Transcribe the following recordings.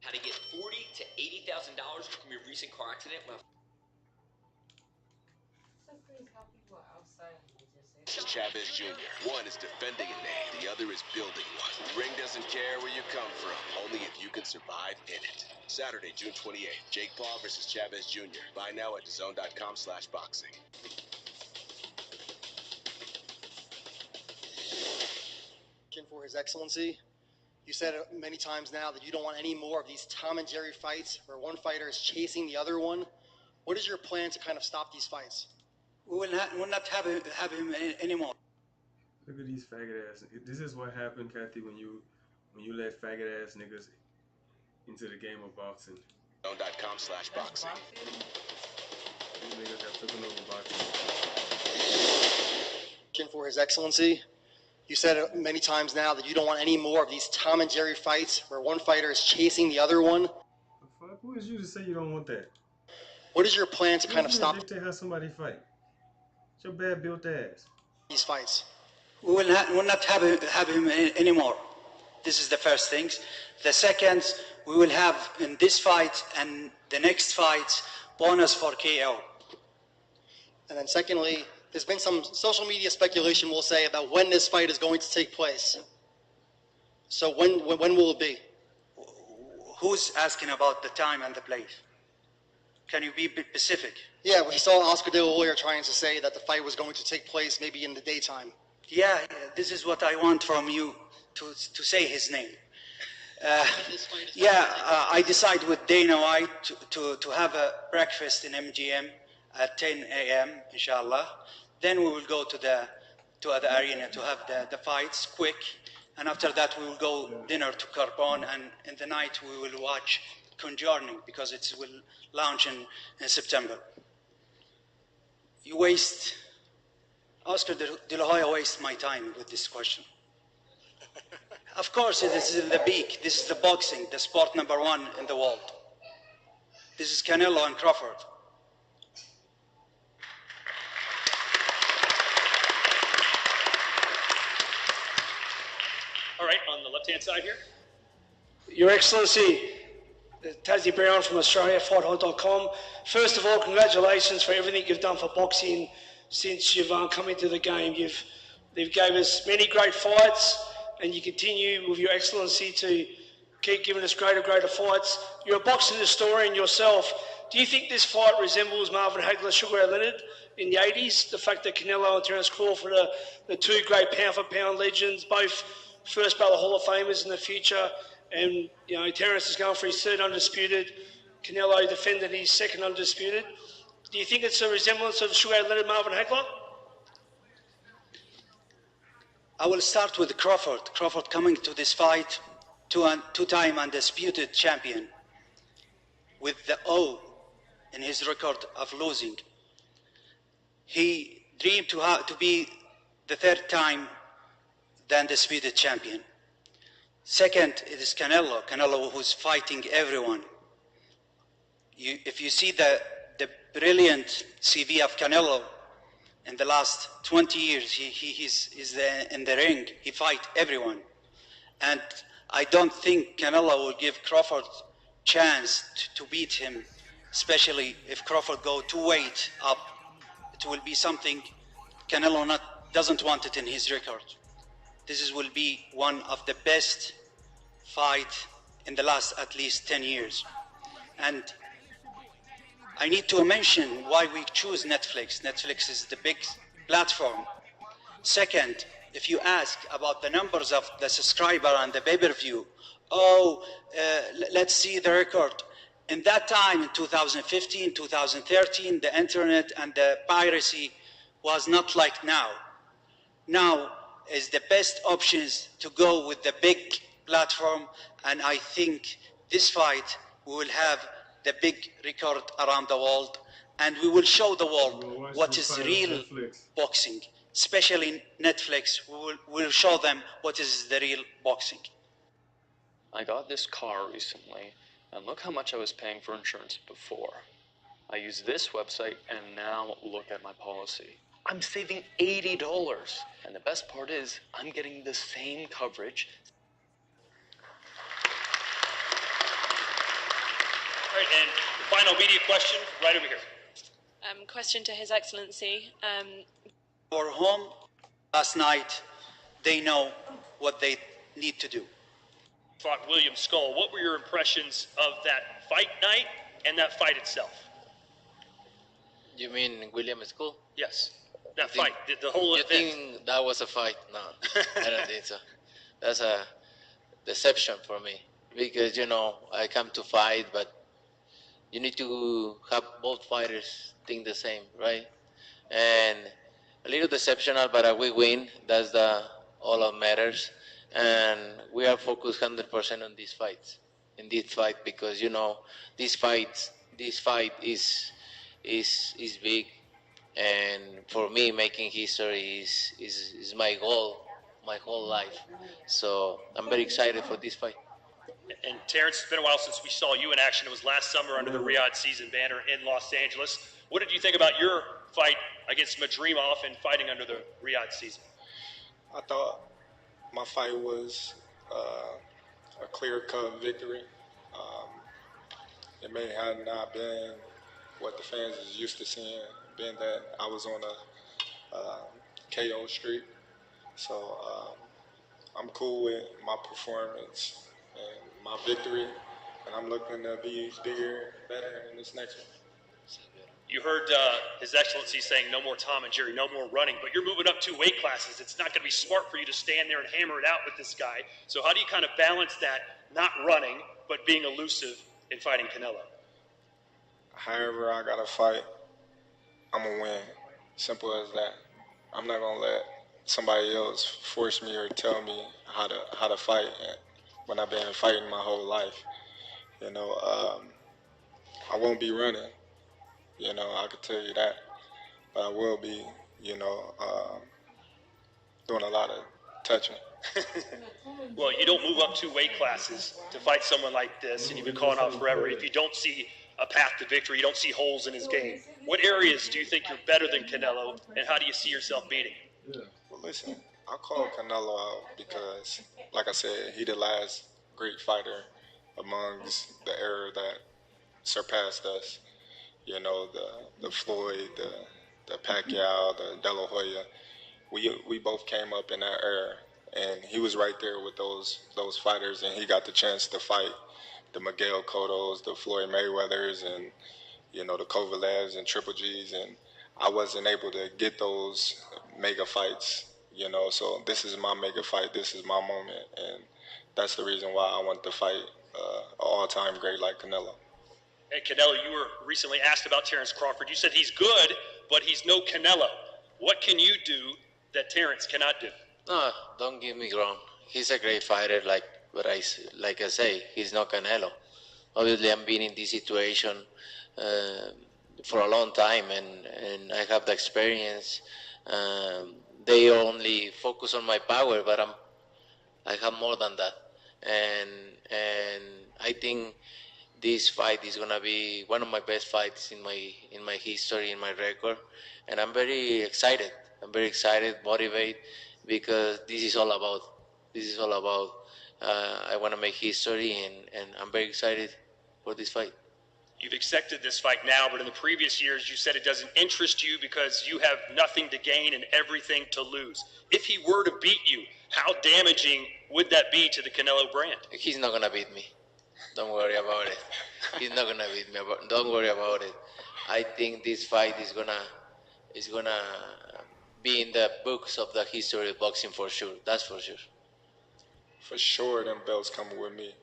How to get $40,000 to $80,000 from your recent car accident? Chavez Jr. One is defending a name, the other is building one. The ring doesn't care where you come from, only if you can survive in it. Saturday, June 28th, Jake Paul versus Chavez Jr. Buy now at DAZN.com/boxing. For His Excellency, you said many times now that you don't want any more of these Tom and Jerry fights where one fighter is chasing the other one. What is your plan to kind of stop these fights? We will not have him anymore. Look at these faggot ass. This is what happened, Kathy, when you let faggot ass niggas into the game of boxing. DAZN.com/boxing. These niggas have taken over boxing. For His Excellency, you said many times now that you don't want any more of these Tom and Jerry fights where one fighter is chasing the other one. The fuck? Who is you to say you don't want that? What is your plan to kind of stop dictate how somebody fight? It's your bad built ass. These fights? We will not have him anymore. This is the first thing. The second, we will have in this fight and the next fight bonus for KO. And then secondly, there's been some social media speculation, we'll say, about when this fight is going to take place. So when will it be? Who's asking about the time and the place? Can you be specific? Yeah, we saw Oscar De La Hoya trying to say that the fight was going to take place maybe in the daytime. Yeah, this is what I want from you to say his name. I decide with Dana White to have a breakfast in MGM at 10 a.m. inshallah. Then we will go to the arena to have the fights quick, and after that we will go dinner to Carbon, and in the night we will watch Conjuring because it will launch in September. Oscar De La Hoya wastes my time with this question. Of course, this is the peak. This is the boxing, the sport #1 in the world. This is Canelo and Crawford. All right, on the left-hand side here. Your Excellency, Tassie Brown from Australia, FightHot.com. First of all, congratulations for everything you've done for boxing since you've come into the game. You've gave us many great fights, and you continue with Your Excellency to keep giving us greater fights. You're a boxing historian yourself. Do you think this fight resembles Marvin Hagler, Sugar Ray Leonard in the 80s? The fact that Canelo and Terence Crawford are the two great pound-for-pound legends, both first ballot Hall of Famers in the future, and Terence is going for his third undisputed. Canelo defended his second undisputed. Do you think it's a resemblance of Sugar Ray Leonard, Marvin Hagler? I will start with Crawford. Crawford coming to this fight, two-time undisputed champion, with the O in his record of losing. He dreamed to be the third time the undisputed champion. Second, it is Canelo who's fighting everyone. If you see the brilliant CV of Canelo in the last 20 years, he's in the ring, he fight everyone. And I don't think Canelo will give Crawford chance to beat him, especially if Crawford go 2 weight up. It will be something Canelo doesn't want it in his record. This will be one of the best fight in the last at least 10 years. And I need to mention why we choose Netflix. Netflix is the big platform. Second, if you ask about the numbers of the subscriber and the pay-per-view, let's see the record. In that time, in 2015, 2013, the internet and the piracy was not like now. Now is the best options to go with the big platform, and I think this fight we will have the big record around the world, and we will show the world what is real boxing. Especially Netflix, we'll show them what is the real boxing. I got this car recently, and look how much I was paying for insurance before. I use this website, and now look at my policy. I'm saving $80, and the best part is I'm getting the same coverage. And the final media question, right over here. Question to His Excellency. For home last night, they know what they need to do. Fought William Skull. What were your impressions of that fight night and that fight itself? You mean William Skull? Yes, that fight, the whole event. You think that was a fight? No, I don't think so. That's a deception for me because, you know, I come to fight, but you need to have both fighters think the same, right? And a little deceptional, but we win. That's all that matters. And we are focused 100% on these fights, in this fight, because, you know, this fight is big. And for me, making history is my goal, my whole life. So I'm very excited for this fight. And Terrence, it's been a while since we saw you in action. It was last summer under the Riyadh season banner in Los Angeles. What did you think about your fight against Madrimov and fighting under the Riyadh season? I thought my fight was a clear-cut victory. It may have not been what the fans is used to seeing, being that I was on a KO streak. So I'm cool with my performance and my victory, and I'm looking to be bigger, better in this next one. You heard His Excellency saying no more Tom and Jerry, no more running, but you're moving up 2 weight classes. It's not going to be smart for you to stand there and hammer it out with this guy. So how do you kind of balance that, not running, but being elusive in fighting Canelo? However I got to fight, I'm going to win. Simple as that. I'm not going to let somebody else force me or tell me how to fight when I've been fighting my whole life. You know, I won't be running. You know, I could tell you that. But I will be, you know, doing a lot of touching. Well, you don't move up 2 weight classes to fight someone like this, and you've been calling out forever. If you don't see a path to victory, you don't see holes in his game. What areas do you think you're better than Canelo, and how do you see yourself beating? Well, listen, I call Canelo out because, like I said, he the last great fighter amongst the era that surpassed us. You know, the Floyd, the Pacquiao, the De La Hoya. We both came up in that era, and he was right there with those fighters, and he got the chance to fight the Miguel Cottos, the Floyd Mayweathers, and, you know, the Kovalevs and Triple G's, and I wasn't able to get those mega fights, you know, so this is my mega fight, this is my moment, and that's the reason why I want to fight an all-time great like Canelo. Hey, Canelo, you were recently asked about Terrence Crawford. You said he's good, but he's no Canelo. What can you do that Terrence cannot do? No, don't get me wrong. He's a great fighter, like I say, he's not Canelo. Obviously, I've been in this situation for a long time, and I have the experience. They only focus on my power, but I have more than that. And I think this fight is gonna be one of my best fights in my history, in my record, and I'm very excited. I'm very excited, motivated, because this is all about. I want to make history, and I'm very excited for this fight. You've accepted this fight now, but in the previous years, you said it doesn't interest you because you have nothing to gain and everything to lose. If he were to beat you, how damaging would that be to the Canelo brand? He's not gonna beat me. Don't worry about it. He's not gonna beat me. Don't worry about it. I think this fight is gonna be in the books of the history of boxing for sure. That's for sure. For sure, them belts coming with me.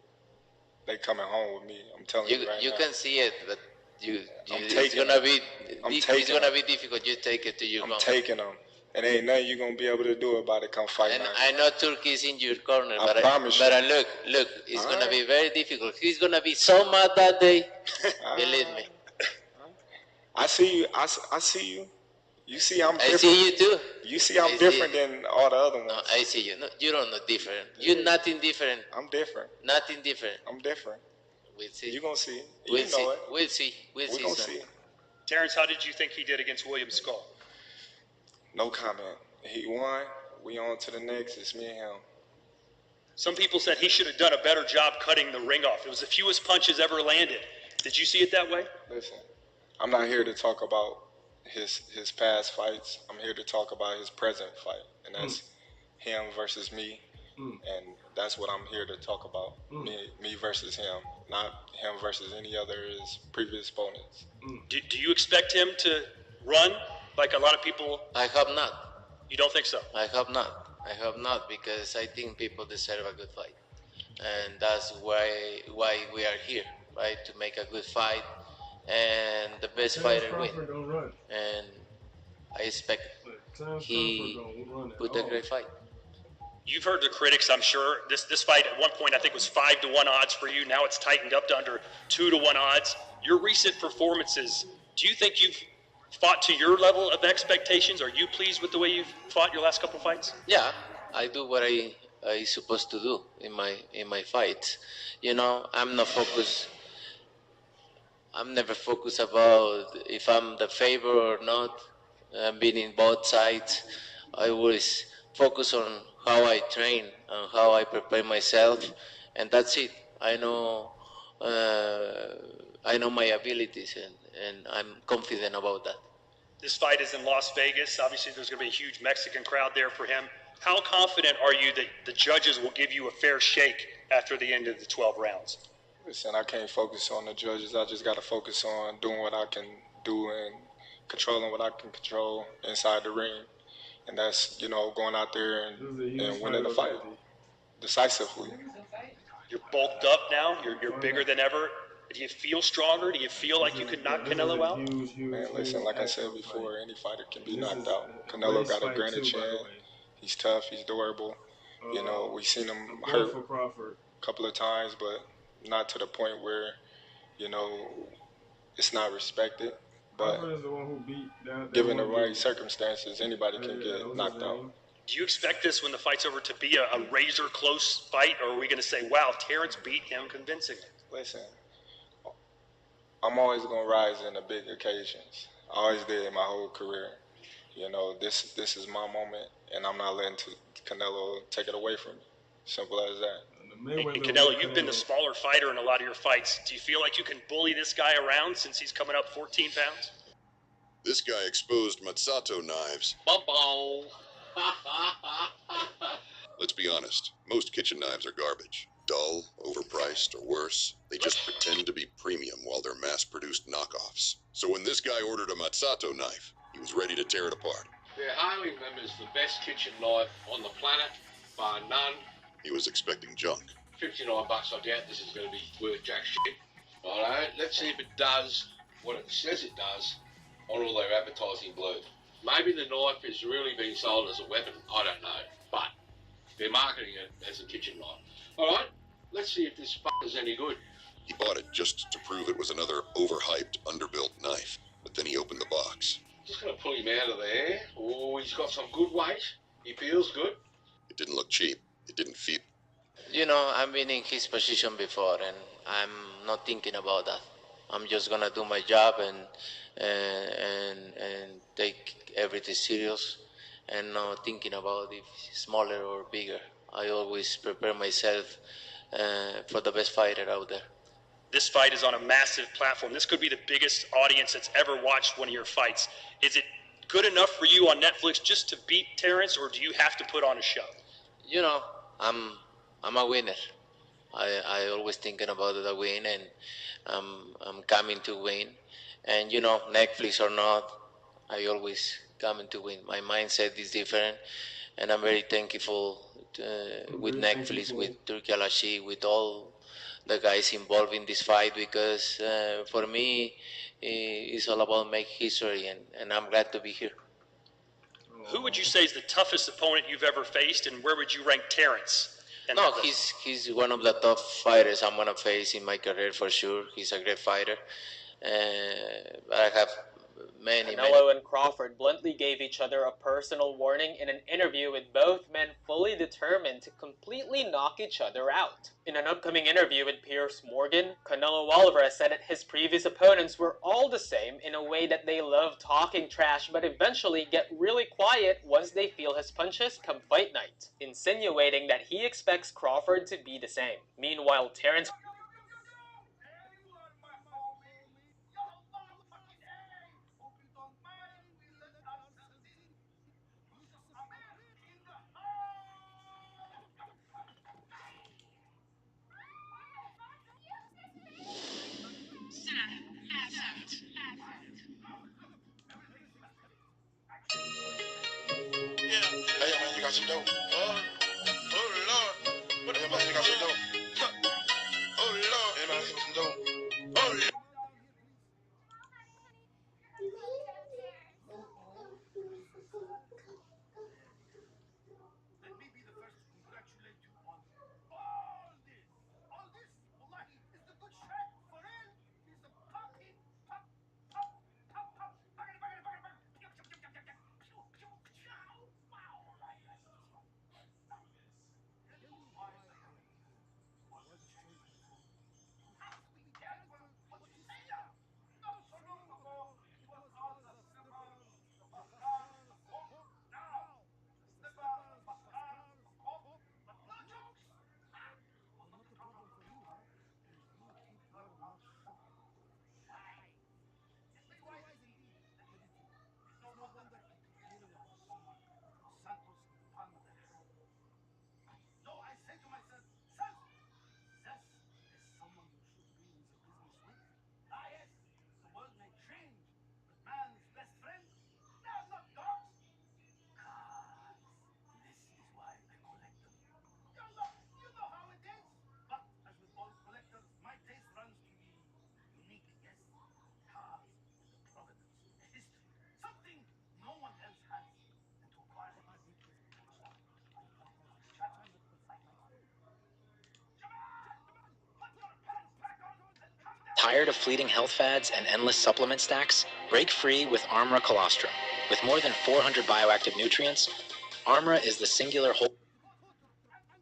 They coming home with me. I'm telling you right now. You can see it, but it's gonna be difficult. You take it to your home. I'm taking them. And ain't nothing you gonna be able to do about it. Come fight. And I know Turkey is in your corner, I promise you. But look, it's gonna be very difficult. He's gonna be so mad that day. Believe me. I see you. I see you. You see I'm different. I see you too. You see I'm different than all the other ones. No, I see you. No, you don't know different. You're nothing different. I'm different. Nothing different. I'm different. We'll see. You're gonna see. We'll see. Know it. We'll see. We're gonna see. Terrence, how did you think he did against William Skull? No comment. He won. We on to the next. It's me and him. Some people said he should have done a better job cutting the ring off. It was the fewest punches ever landed. Did you see it that way? Listen, I'm not here to talk about his past fights. I'm here to talk about his present fight, and that's him versus me, and that's what I'm here to talk about. Me versus him, not him versus any other his previous opponents. Do you expect him to run like a lot of people? I hope not. You don't think so? I hope not. I hope not, because I think people deserve a good fight, and that's why we are here, right? To make a good fight, and the best fighter win. And I expect he put a great fight. You've heard the critics, I'm sure. This fight at one point I think was 5-1 odds for you. Now it's tightened up to under 2-1 odds. Your recent performances, do you think you've fought to your level of expectations? Are you pleased with the way you've fought your last couple of fights? Yeah, I do what I supposed to do in my fights. You know, I'm not focused. I'm never focused about if I'm the favorite or not. Being in both sides, I always focus on how I train and how I prepare myself, and that's it. I know my abilities, and I'm confident about that. This fight is in Las Vegas. Obviously, there's going to be a huge Mexican crowd there for him. How confident are you that the judges will give you a fair shake after the end of the 12 rounds? Listen, I can't focus on the judges. I just got to focus on doing what I can do and controlling what I can control inside the ring. And that's, you know, going out there and winning the fight decisively. You're bulked up now. You're bigger than ever. Do you feel stronger? Do you feel like you could knock Canelo out? Man, listen, like I said before, any fighter can be knocked out. Canelo got a granite chin. He's tough. He's durable. You know, we've seen him hurt a couple of times, but not to the point where, you know, it's not respected. But given the right circumstances, anybody can get knocked out. Do you expect this, when the fight's over, to be a razor-close fight, or are we going to say, wow, Terrence beat him convincingly? Listen, I'm always going to rise in the big occasions. I always did in my whole career. You know, this is my moment, and I'm not letting Canelo take it away from me. Simple as that. And Canelo, you've been the smaller fighter in a lot of your fights. Do you feel like you can bully this guy around since he's coming up 14 pounds? This guy exposed Matsato knives. Bum-bum. Let's be honest, most kitchen knives are garbage. Dull, overpriced, or worse. They just pretend to be premium while they're mass-produced knockoffs. So when this guy ordered a Matsato knife, he was ready to tear it apart. They're hailing them as the best kitchen knife on the planet, bar none. He was expecting junk. $59, I doubt this is going to be worth jack shit. Alright, let's see if it does what it says it does on all their advertising blurb. Maybe the knife is really being sold as a weapon, I don't know, but they're marketing it as a kitchen knife. Alright, let's see if this fucker's any good. He bought it just to prove it was another overhyped, underbuilt knife. But then he opened the box. Just going to pull him out of there. Oh, he's got some good weight. He feels good. It didn't look cheap. It didn't feel. You know, I've been in his position before, and I'm not thinking about that. I'm just gonna do my job and take everything serious, and not thinking about if it's smaller or bigger. I always prepare myself for the best fighter out there. This fight is on a massive platform. This could be the biggest audience that's ever watched one of your fights. Is it good enough for you on Netflix just to beat Terrence, or do you have to put on a show? You know, I'm a winner. I always thinking about the win, and I'm coming to win. And you know, Netflix or not, I always coming to win. My mindset is different, and I'm very thankful with Netflix, with Turki Alashi, with all the guys involved in this fight, because for me, it's all about make history, and I'm glad to be here. Who would you say is the toughest opponent you've ever faced, and where would you rank Terrence? No, he's one of the top fighters I'm gonna face in my career for sure. He's a great fighter, but I have many. Canelo and Crawford bluntly gave each other a personal warning in an interview, with both men fully determined to completely knock each other out. In an upcoming interview with Piers Morgan, Canelo Alvarez said that his previous opponents were all the same in a way that they love talking trash but eventually get really quiet once they feel his punches come fight night, insinuating that he expects Crawford to be the same. Meanwhile, Terrence got some dope. Oh Lord. What the fuck got some dope? Oh Lord. Anybody got some dope? Oh Lord. Tired of fleeting health fads and endless supplement stacks? Break free with Armra Colostrum. With more than 400 bioactive nutrients, Armra is the singular whole.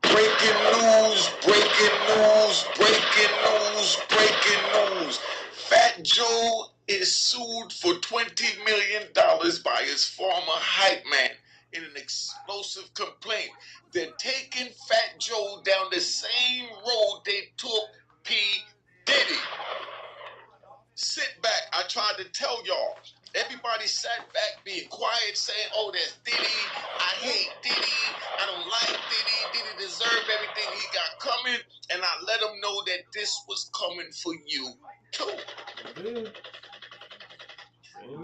Breaking news, breaking news, breaking news, breaking news. Fat Joe is sued for $20 million by his former hype man in an explosive complaint. They're taking Fat Joe down the same road they took P. Diddy. Sit back. I tried to tell y'all. Everybody sat back being quiet saying, oh, there's Diddy. I hate Diddy. I don't like Diddy. Diddy deserved everything he got coming. And I let him know that this was coming for you, too.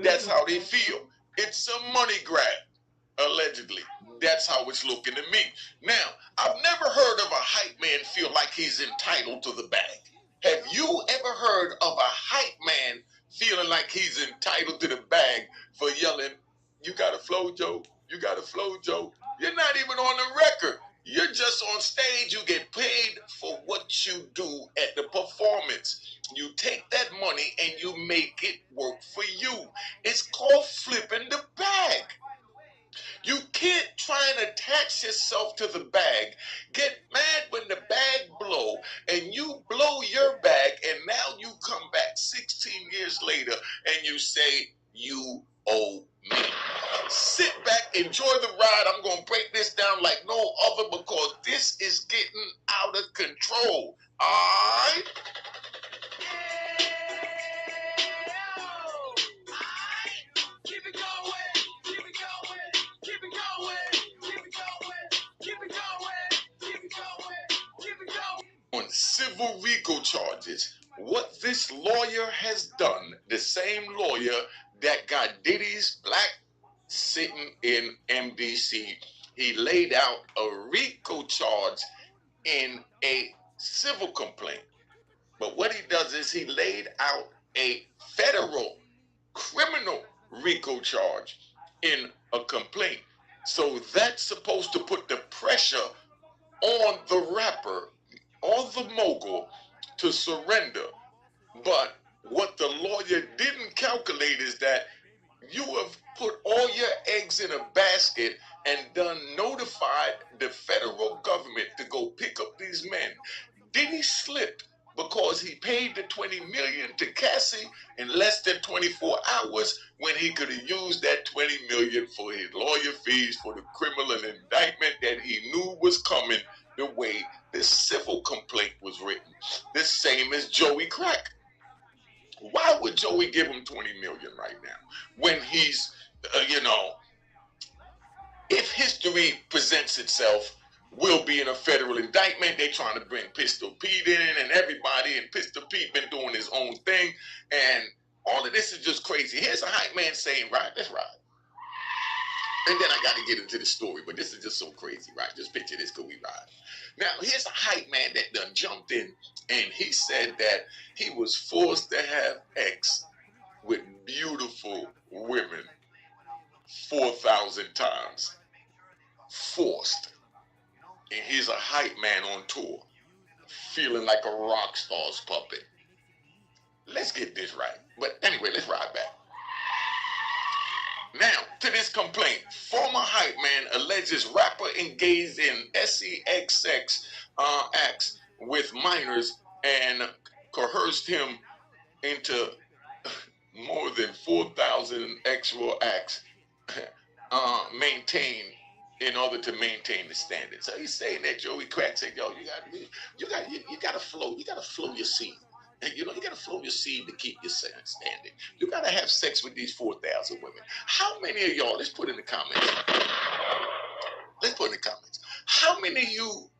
That's how they feel. It's a money grab, allegedly. That's how it's looking to me. Now, I've never heard of a hype man feel like he's entitled to the bag. Have you ever heard of a hype man feeling like he's entitled to the bag for yelling, you got a flow, Joe? You got a flow, Joe? You're not even on the record. You're just on stage. You get paid for what you do at the performance. You take that money and you make it work for you. It's called flipping the bag. You can't try and attach yourself to the bag, get mad when the bag blow, and you blow your bag, and now you come back 16 years later and you say, you owe me. Sit back, enjoy the ride. I'm going to break this down like no other because this is getting out of control. All right? On civil RICO charges, what this lawyer has done, the same lawyer that got Diddy's black sitting in MDC, he laid out a RICO charge in a civil complaint. But what he does is he laid out a federal criminal RICO charge in a complaint. So that's supposed to put the pressure on the rapper or the mogul to surrender. But what the lawyer didn't calculate is that you have put all your eggs in a basket and done notified the federal government to go pick up these men. Diddy slipped because he paid the $20 million to Cassie in less than 24 hours when he could have used that $20 million for his lawyer fees for the criminal indictment that he knew was coming the way the civil complaint was written. The same as Joey Crack. Why would Joey give him $20 million right now when he's, if history presents itself, we'll be in a federal indictment. They're trying to bring Pistol Pete in and everybody, and Pistol Pete been doing his own thing, and all of this is just crazy. Here's a hype man saying, right, let's ride. And then I got to get into the story, but this is just so crazy, right? Just picture this, could we ride? Now, here's a hype man that done jumped in, and he said that he was forced to have sex with beautiful women 4,000 times. Forced. And he's a hype man on tour, feeling like a rock star's puppet. Let's get this right. But anyway, let's ride back. Now, to this complaint, former hype man alleges rapper engaged in sex acts with minors and coerced him into more than 4,000 actual acts maintained in order to maintain the standard. So he's saying that Joey Crack said, yo, you gotta flow your seed. You know, you gotta flow your seed to keep your standing. You gotta have sex with these 4,000 women. How many of y'all, let's put in the comments. Let's put in the comments. How many of you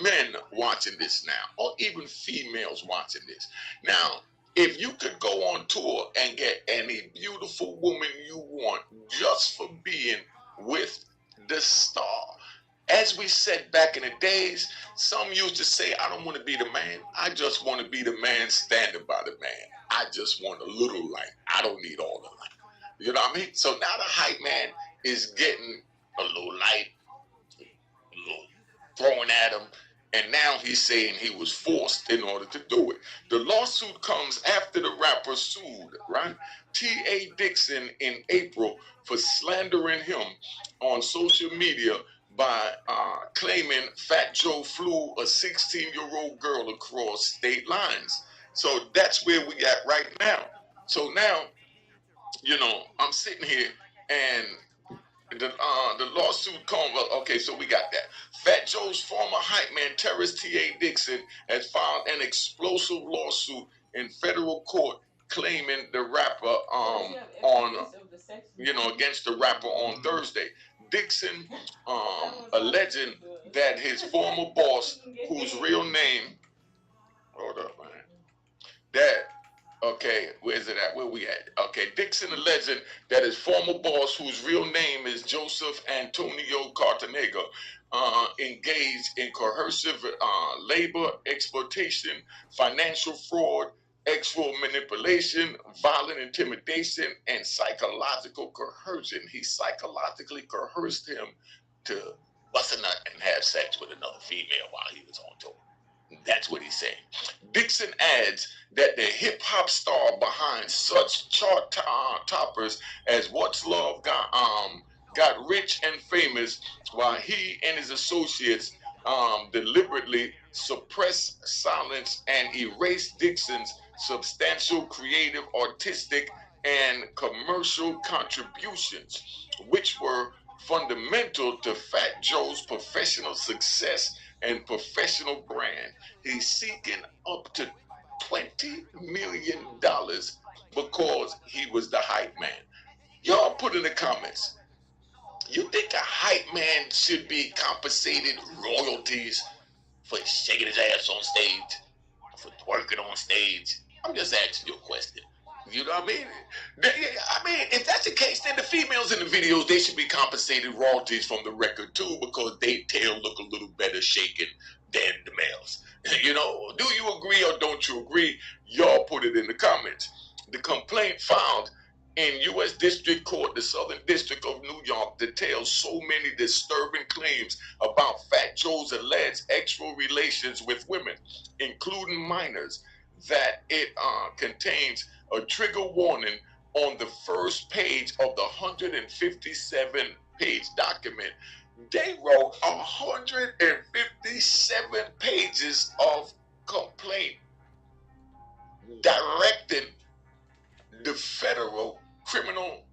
men watching this now, or even females watching this? Now, if you could go on tour and get any beautiful woman you want just for being with the star. As we said back in the days, some used to say, I don't want to be the man. I just want to be the man standing by the man. I just want a little light. I don't need all the light. You know what I mean? So now the hype man is getting a little light, a little throwing at him. And now he's saying he was forced in order to do it. The lawsuit comes after the rapper sued, right, T.A. Dixon in April for slandering him on social media by claiming Fat Joe flew a 16-year-old girl across state lines. So that's where we at right now. So now, you know, I'm sitting here and the lawsuit comes. Okay, so we got that. Fat Joe's former hype man, terrorist T.A. Dixon, has filed an explosive lawsuit in federal court claiming the rapper against the rapper on Thursday. Dixon alleging that his former boss, whose real name, hold up, man, okay, where's it at? Where we at? Okay, Dixon alleging that his former boss, whose real name is Joseph Antonio Cartanega, engaged in coercive labor exploitation, financial fraud, sexual manipulation, violent intimidation, and psychological coercion. He psychologically coerced him to bust a nut and have sex with another female while he was on tour. That's what he's saying. Dixon adds that the hip-hop star behind such chart toppers as What's Love got rich and famous while he and his associates deliberately suppressed, silenced, and erased Dixon's substantial creative, artistic, and commercial contributions, which were fundamental to Fat Joe's professional success and professional brand. He's seeking up to $20 million because he was the hype man. Y'all put in the comments, you think a hype man should be compensated royalties for shaking his ass on stage, for twerking on stage? I'm just asking you a question. You know what I mean? If that's the case, then the females in the videos, they should be compensated royalties from the record too, because they tail look a little better shaken than the males. You know, do you agree or don't you agree? Y'all put it in the comments. The complaint filed in U.S. District Court, the Southern District of New York, details so many disturbing claims about Fat Joe's alleged sexual relations with women, including minors, that it contains a trigger warning on the first page of the 157-page document. They wrote 157 pages of complaint directing the Federal Criminal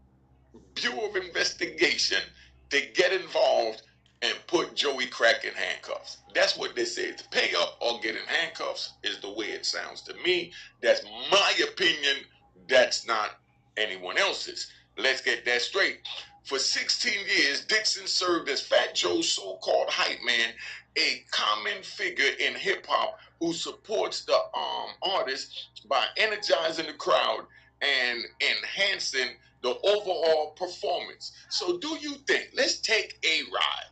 Bureau of Investigation to get involved and put Joey Crack in handcuffs. That's what they said. To pay up or get in handcuffs is the way it sounds to me. That's my opinion. That's not anyone else's. Let's get that straight. For 16 years, Dixon served as Fat Joe's so-called hype man, a common figure in hip-hop who supports the artist by energizing the crowd and enhancing the overall performance. So do you think, let's take a ride.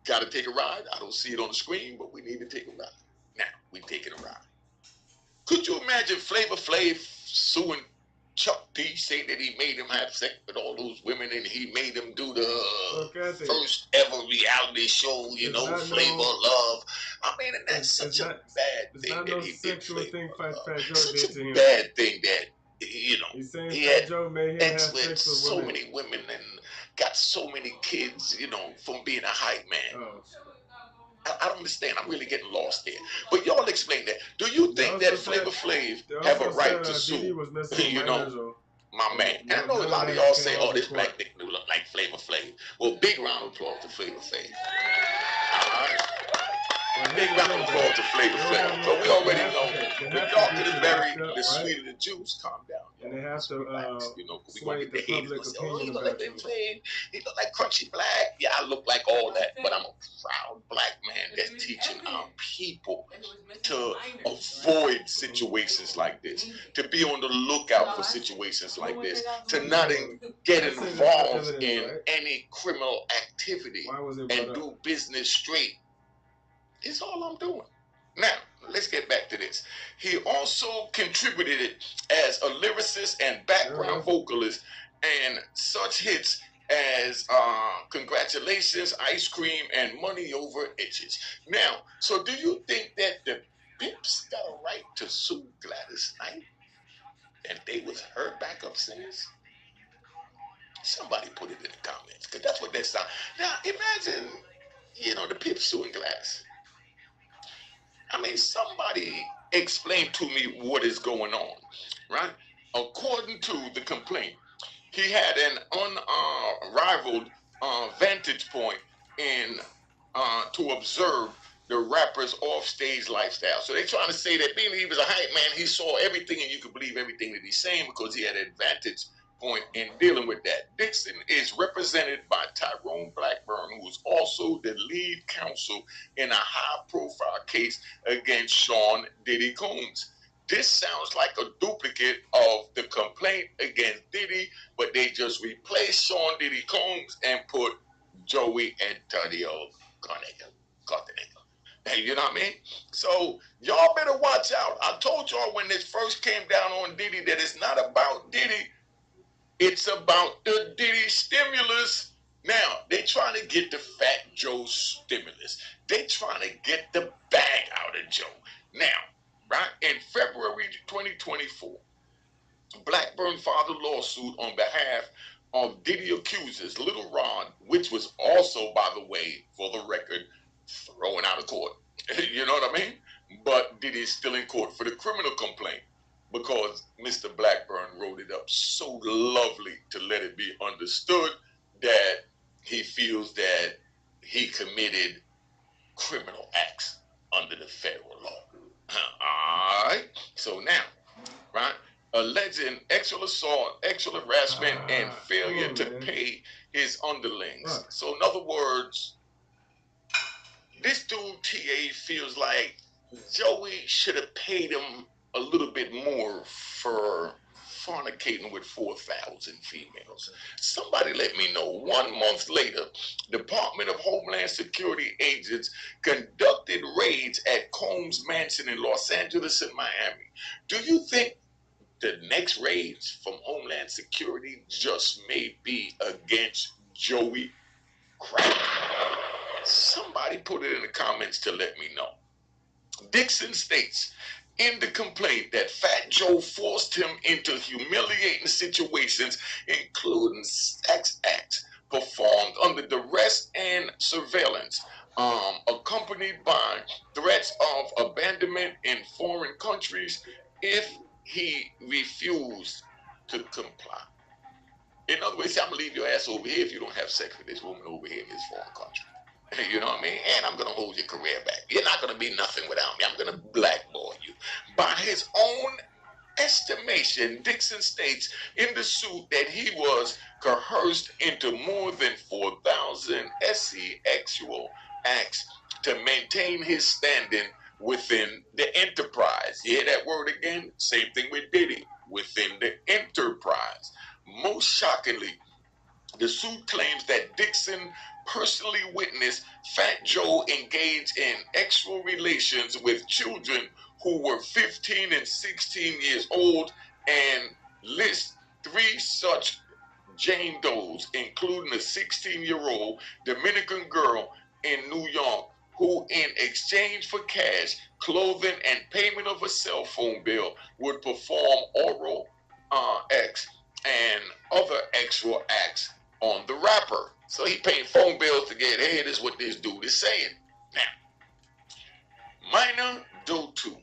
Gotta take a ride. I don't see it on the screen, but we need to take a ride. Now, we taking a ride. Could you imagine Flavor Flav suing Chuck D, saying that he made him have sex with all those women and he made him do the first ever reality show, you know, Flavor Love? I mean, and that's such a bad thing that he did. Such a bad thing that, you know, he had sex with so many women and got so many kids, you know, from being a hype man. I don't understand. I'm really getting lost there. But y'all explain that. Do you think that Flavor Flav have a right to sue, you know, my man? And I know a lot of y'all say, oh, this black dick do look like Flavor Flav. Well, big round of applause to Flavor Flav. All right. Big round of applause to Flavor Flav. But we already know the darker the berry, the sweeter the juice. Calm down. And they have to, you know, we gonna get the haters. Oh, he look like Flavor Flav. He look like Crunchy Black. Yeah, I look like all that, but I'm a proud black man that's teaching our people to avoid situations like this, to be on the lookout for situations like this, to not get involved in any criminal activity and do business straight. It's all I'm doing. Now, let's get back to this. He also contributed as a lyricist and background vocalist and such hits as Congratulations, Ice Cream, and Money Over Itches. Now, so do you think that the Pips got a right to sue Gladys Knight? And they was her backup singers? Somebody put it in the comments, because that's what that sound. Now, imagine, you know, the Pips suing Gladys. I mean, somebody explain to me what is going on, right? According to the complaint, he had an unrivaled vantage point in to observe the rapper's offstage lifestyle. So they're trying to say that being he was a hype man, he saw everything and you could believe everything that he's saying because he had an advantage point in dealing with that. Dixon is represented by Tyrone Blackburn, who is also the lead counsel in a high-profile case against Sean Diddy Combs. This sounds like a duplicate of the complaint against Diddy, but they just replaced Sean Diddy Combs and put Joey Antonio Cardeneca. Hey, you know what I mean? So y'all better watch out. I told y'all when this first came down on Diddy that it's not about Diddy. It's about the Diddy stimulus. Now, they trying to get the Fat Joe stimulus. They trying to get the bag out of Joe. Now, right, in February 2024, Blackburn filed a lawsuit on behalf of Diddy accusers Little Ron, which was also, by the way, for the record, thrown out of court. You know what I mean? But Diddy's still in court for the criminal complaint, because Mr. Blackburn wrote it up so lovely to let it be understood that he feels that he committed criminal acts under the federal law. All right? So now, right, alleging sexual assault, sexual harassment, and failure to pay his underlings. So in other words, this dude, TA, feels like Joey should have paid him a little bit more for fornicating with 4,000 females. Somebody let me know. 1 month later, Department of Homeland Security agents conducted raids at Combs' mansion in Los Angeles and Miami. Do you think the next raids from Homeland Security just may be against Joey Crack? Somebody put it in the comments to let me know. Dixon states in the complaint that Fat Joe forced him into humiliating situations, including sex acts performed under duress and surveillance, accompanied by threats of abandonment in foreign countries if he refused to comply. In other words, I'm gonna leave your ass over here if you don't have sex with this woman over here in this foreign country. You know what I mean? And I'm going to hold your career back. You're not going to be nothing without me. I'm going to blackball you. By his own estimation, Dixon states in the suit that he was coerced into more than 4,000 sexual acts to maintain his standing within the enterprise. You hear that word again? Same thing with Diddy. within the enterprise. Most shockingly, the suit claims that Dixon personally witnessed Fat Joe engage in sexual relations with children who were 15 and 16 years old, and lists 3 such Jane Does, including a 16-year-old Dominican girl in New York who, in exchange for cash, clothing, and payment of a cell phone bill, would perform oral acts and other sexual acts on the rapper. So he paying phone bills to get head is what this dude is saying. Now, Minor Doe 2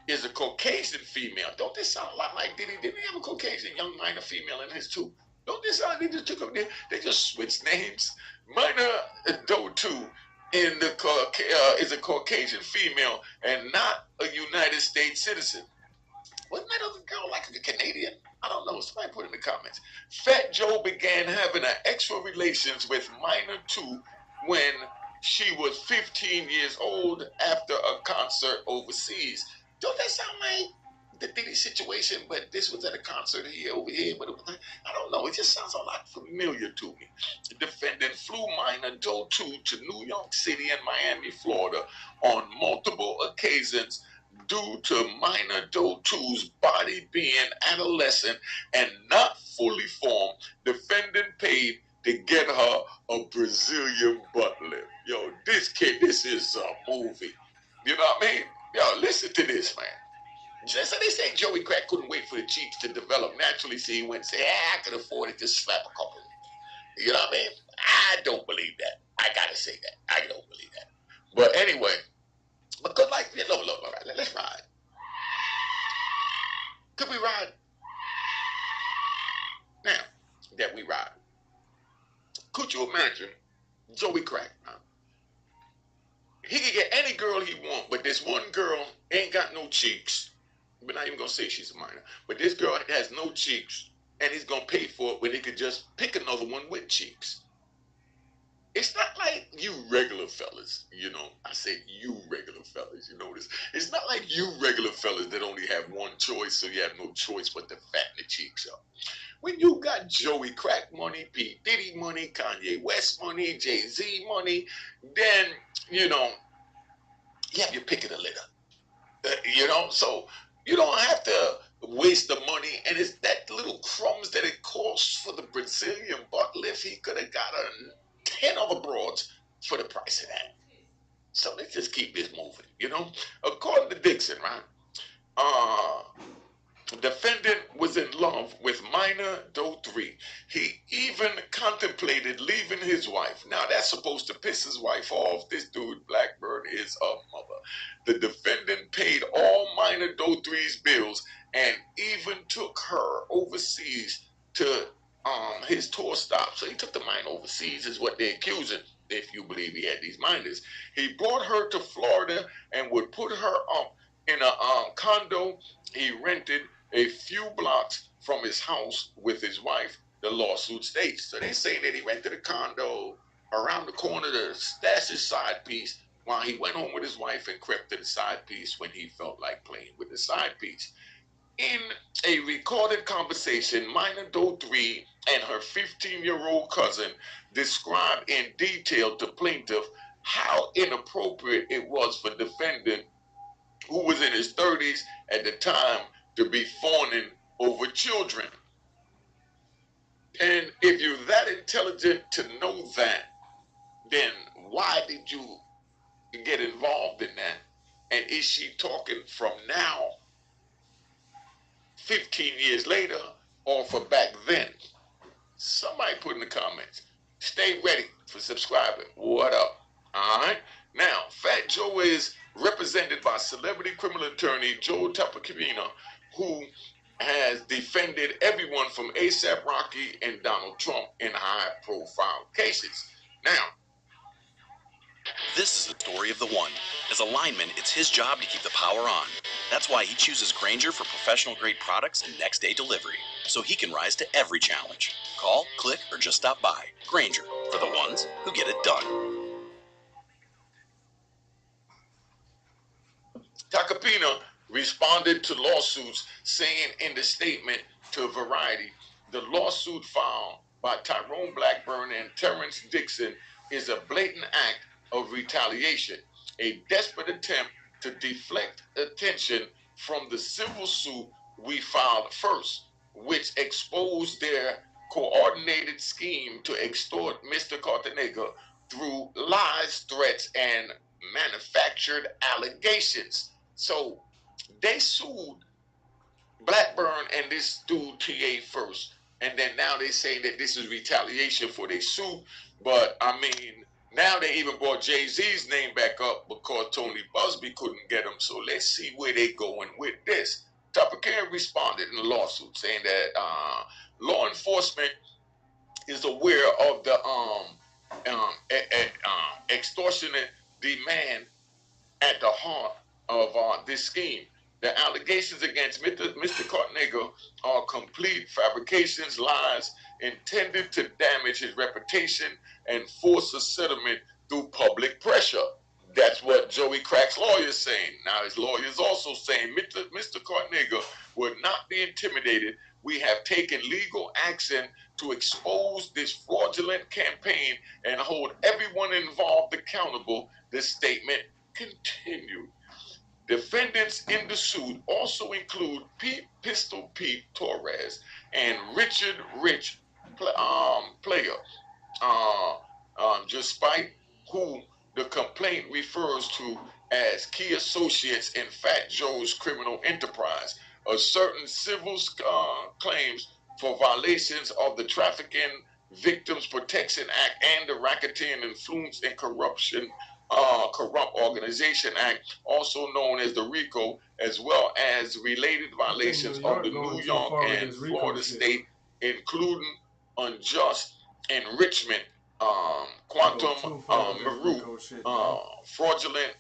is a Caucasian female. Don't this sound a lot like Diddy? Didn't he have a Caucasian young minor female in his too? Don't this sound, they just took them there, they just switched names. Minor Doe 2 in the is a Caucasian female and not a United States citizen. Wasn't that other girl like a Canadian? I don't know. Somebody put in the comments. Fat Joe began having sexual relations with Minor 2 when she was 15 years old after a concert overseas. Don't that sound like the Diddy situation? But this was at a concert here, over here. But it was like, I don't know. It just sounds a lot familiar to me. The defendant flew Minor Doe 2 to New York City and Miami, Florida on multiple occasions. Due to Minor Doe 2's body being adolescent and not fully formed, defendant paid to get her a Brazilian butt lift. Yo, this kid, this is a movie. You know what I mean? Yo, listen to this, man. So they say Joey Crack couldn't wait for the cheeks to develop naturally, so he went and said, I could afford it to slap a couple. You know what I mean? I don't believe that. I gotta say that. I don't believe that. But anyway, because like, look, all right, let's ride. Could we ride? Now that we ride, could you imagine Joey Crack? He could get any girl he want, but this one girl ain't got no cheeks. We're not even gonna say she's a minor, but this girl has no cheeks, and he's gonna pay for it when he could just pick another one with cheeks. It's not like you regular fellas, you know. I said you regular fellas, you know this. It's not like you regular fellas that only have one choice, so you have no choice but to fatten the cheeks up. When you got Joey Crack money, P. Diddy money, Kanye West money, Jay-Z money, then, you know, you have your pick of the litter. You know, so you don't have to waste the money, and it's that little crumbs that it costs for the Brazilian butt lift. He could have got 10 other broads for the price of that. So let's just keep this moving, you know. According to Dixon, right, defendant was in love with Minor Doe 3. He even contemplated leaving his wife. Now that's supposed to piss his wife off. This dude Blackbird is a mother. The defendant paid all Minor Doe 3's bills and even took her overseas to his tour stop. So he took the minor overseas is what they accuse him, if you believe he had these minors. He brought her to Florida and would put her up in a condo he rented a few blocks from his house with his wife, the lawsuit states. So they say that he rented a condo around the corner to stash his side piece while he went home with his wife and crept to the side piece when he felt like playing with the side piece. In a recorded conversation, Minor Doe 3 and her 15-year-old cousin described in detail to plaintiff how inappropriate it was for defendant, who was in his 30s at the time, to be fawning over children. And if you're that intelligent to know that, then why did you get involved in that? And is she talking from now, 15 years later, or for back then? Somebody put in the comments. Stay ready for subscribing. What up? All right. Now, Fat Joe is represented by celebrity criminal attorney Joe Tapacabina, who has defended everyone from A$AP Rocky and Donald Trump in high-profile cases. Now, this is the story of the one. As a lineman, it's his job to keep the power on. That's why he chooses Grainger for professional-grade products and next-day delivery, so he can rise to every challenge. Call, click, or just stop by. Grainger, for the ones who get it done. Tapacabina responded to lawsuits, saying in the statement to Variety, the lawsuit filed by Tyrone Blackburn and Terrence Dixon is a blatant act of retaliation, a desperate attempt to deflect attention from the civil suit we filed first, which exposed their coordinated scheme to extort Mr. Cartagena through lies, threats, and manufactured allegations. So they sued Blackburn and this dude TA first, and then now they say that this is retaliation for their suit. But I mean, now they even brought Jay-Z's name back up because Tony Busby couldn't get him. So let's see where they going with this. Tupper responded in the lawsuit saying that law enforcement is aware of the extortionate demand at the heart of this scheme. The allegations against Mr. Cartagena are complete fabrications, lies intended to damage his reputation and force a settlement through public pressure. That's what Joey Crack's lawyer is saying. Now his lawyer is also saying Mr. Cartagena will not be intimidated. We have taken legal action to expose this fraudulent campaign and hold everyone involved accountable, the statement continued. Defendants in the suit also include Pistol Pete Torres and Richard Rich Player, despite who the complaint refers to as key associates in Fat Joe's criminal enterprise. Certain civil claims for violations of the Trafficking Victims Protection Act and the Racketeering Influence and Corruption Corrupt Organization Act, also known as the RICO, as well as related violations of the New York and Florida state, including unjust enrichment, quantum meruit, fraudulent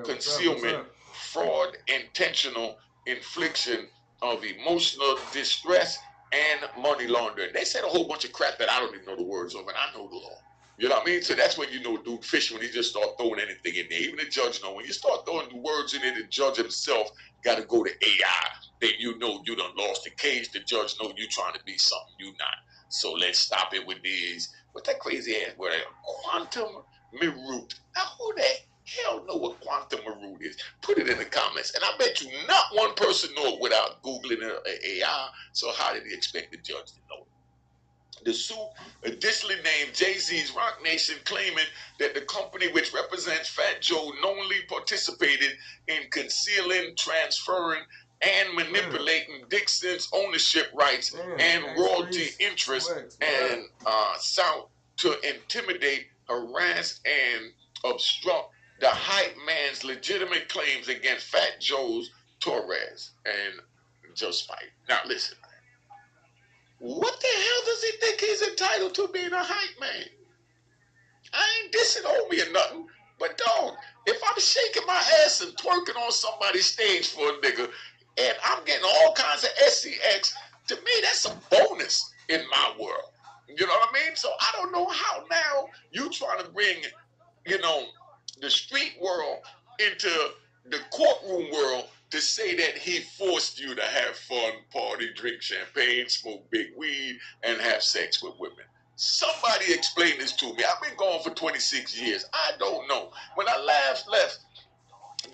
concealment, fraud, intentional infliction of emotional distress, and money laundering. They said a whole bunch of crap that I don't even know the words of, and I know the law. You know what I mean? So that's when you know dude fish, when he just start throwing anything in there. Even the judge know when you start throwing the words in there, the judge himself got to go to AI. Then you know you done lost the case. The judge know you trying to be something you not. So let's stop it with these. What that crazy ass word? Quantum meruit. Now who the hell know what quantum meruit is? Put it in the comments. And I bet you not one person know it without Googling AI. So how did he expect the judge to know it? The suit additionally named Jay-Z's Rock Nation, claiming that the company which represents Fat Joe knowingly participated in concealing, transferring, and manipulating Dixon's ownership rights and royalty interests and sought to intimidate, harass, and obstruct the hype man's legitimate claims against Fat Joe's Torres and Just Spite. Now listen. What the hell does he think he's entitled to being a hype man? I ain't dissing homie or nothing, but dog, if I'm shaking my ass and twerking on somebody's stage for a nigga, and I'm getting all kinds of SCX, to me that's a bonus in my world. You know what I mean? So I don't know how now you trying to bring, you know, the street world into the courtroom world to say that he forced you to have fun, party, drink champagne, smoke big weed, and have sex with women. Somebody explain this to me. I've been gone for 26 years. I don't know. When I left,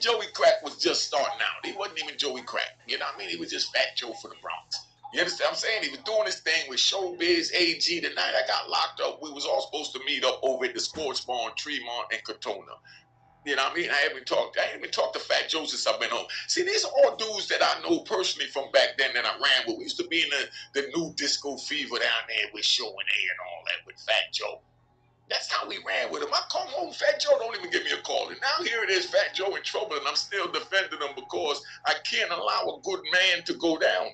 Joey Crack was just starting out. He wasn't even Joey Crack. You know what I mean? He was just Fat Joe for the Bronx. You understand what I'm saying? He was doing this thing with Showbiz AG. The night I got locked up, we was all supposed to meet up over at the sports bar in Tremont and Katona. You know what I mean? I ain't even talked to Fat Joe since I've been home. See, these are all dudes that I know personally from back then that I ran with. We used to be in the new Disco Fever down there with Show and A and all that with Fat Joe. That's how we ran with him. I come home, Fat Joe don't even give me a call. And now here it is, Fat Joe in trouble, and I'm still defending him because I can't allow a good man to go down.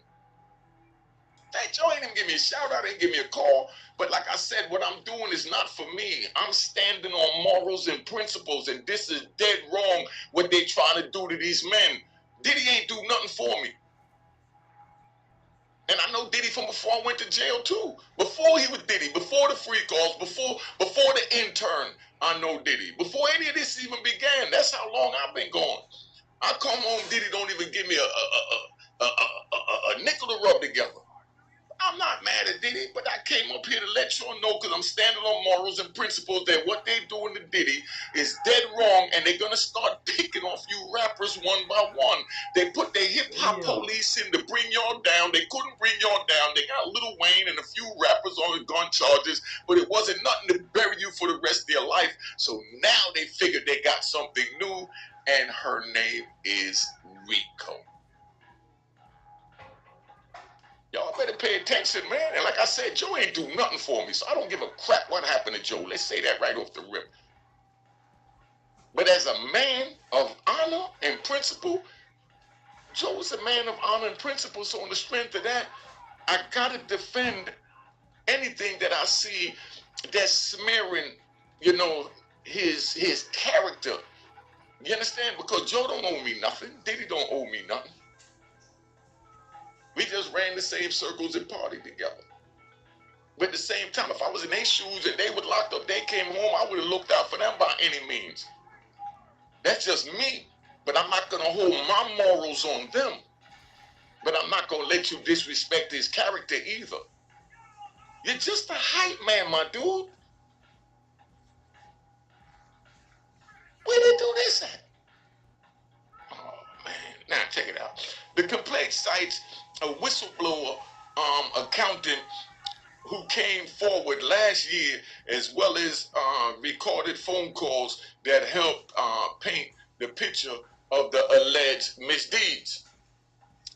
Fat Joe ain't even give me a shout out, ain't give me a call. But like I said, what I'm doing is not for me. I'm standing on morals and principles, and this is dead wrong what they trying to do to these men. Diddy ain't do nothing for me. And I know Diddy from before I went to jail too. Before he was Diddy, before the free calls, before the intern, I know Diddy. Before any of this even began, that's how long I've been gone. I come home, Diddy don't even give me a nickel to rub together. I'm not mad at Diddy, but I came up here to let y'all know, because I'm standing on morals and principles, that what they doing to Diddy is dead wrong, and they're going to start picking off you rappers one by one. They put their hip-hop police in to bring y'all down. They couldn't bring y'all down. They got Lil Wayne and a few rappers on gun charges, but it wasn't nothing to bury you for the rest of your life. So now they figured they got something new, and her name is Rico. Y'all better pay attention, man. And like I said, Joe ain't do nothing for me, so I don't give a crap what happened to Joe. Let's say that right off the rip. But as a man of honor and principle, Joe is a man of honor and principle, so on the strength of that, I gotta defend anything that I see that's smearing, you know, his character. You understand? Because Joe don't owe me nothing. Diddy don't owe me nothing. We just ran the same circles and partied together. But at the same time, if I was in their shoes and they were locked up, they came home, I would have looked out for them by any means. That's just me. But I'm not going to hold my morals on them. But I'm not going to let you disrespect his character either. You're just a hype man, my dude. Where they do this at? Oh, man. Now, check it out. The complaint cites a whistleblower accountant who came forward last year, as well as recorded phone calls that helped paint the picture of the alleged misdeeds.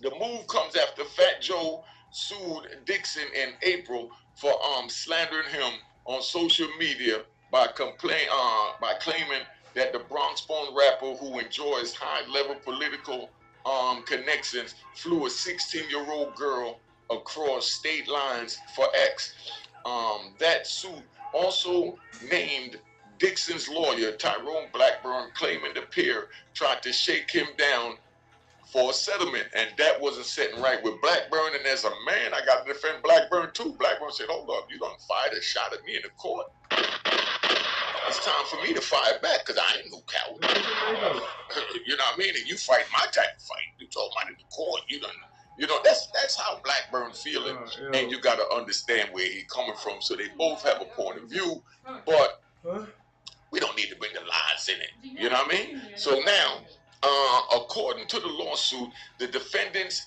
The move comes after Fat Joe sued Dixon in April for slandering him on social media by claiming that the Bronx-born rapper, who enjoys high-level political connections, flew a 16-year-old girl across state lines for X. That suit also named Dixon's lawyer, Tyrone Blackburn, claiming the pair tried to shake him down for a settlement, and that wasn't sitting right with Blackburn. And as a man, I got to defend Blackburn too. Blackburn said, hold up, you done fired a shot at me in the court. It's time for me to fire back, because I ain't no coward. You know what I mean? And you fight my type of fight. You told me in the court, you done. You know, that's how Blackburn's feeling, and you got to understand where he's coming from. So they both have a point of view, but we don't need to bring the lies in it. You know what I mean? So now, according to the lawsuit, the defendants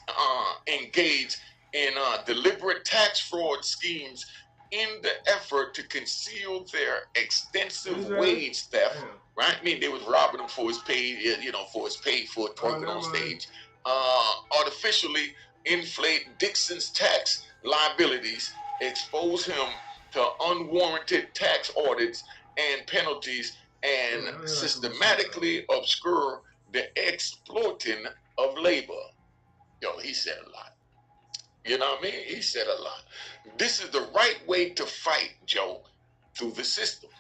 engaged in deliberate tax fraud schemes in the effort to conceal their extensive wage theft. Right? I mean, they was robbing him for his pay, you know, for his pay for twerking on stage. Artificially inflate Dixon's tax liabilities, expose him to unwarranted tax audits and penalties, and systematically obscure the exploiting of labor. Yo, he said a lot. You know what I mean? He said a lot. This is the right way to fight, Joe, through the system,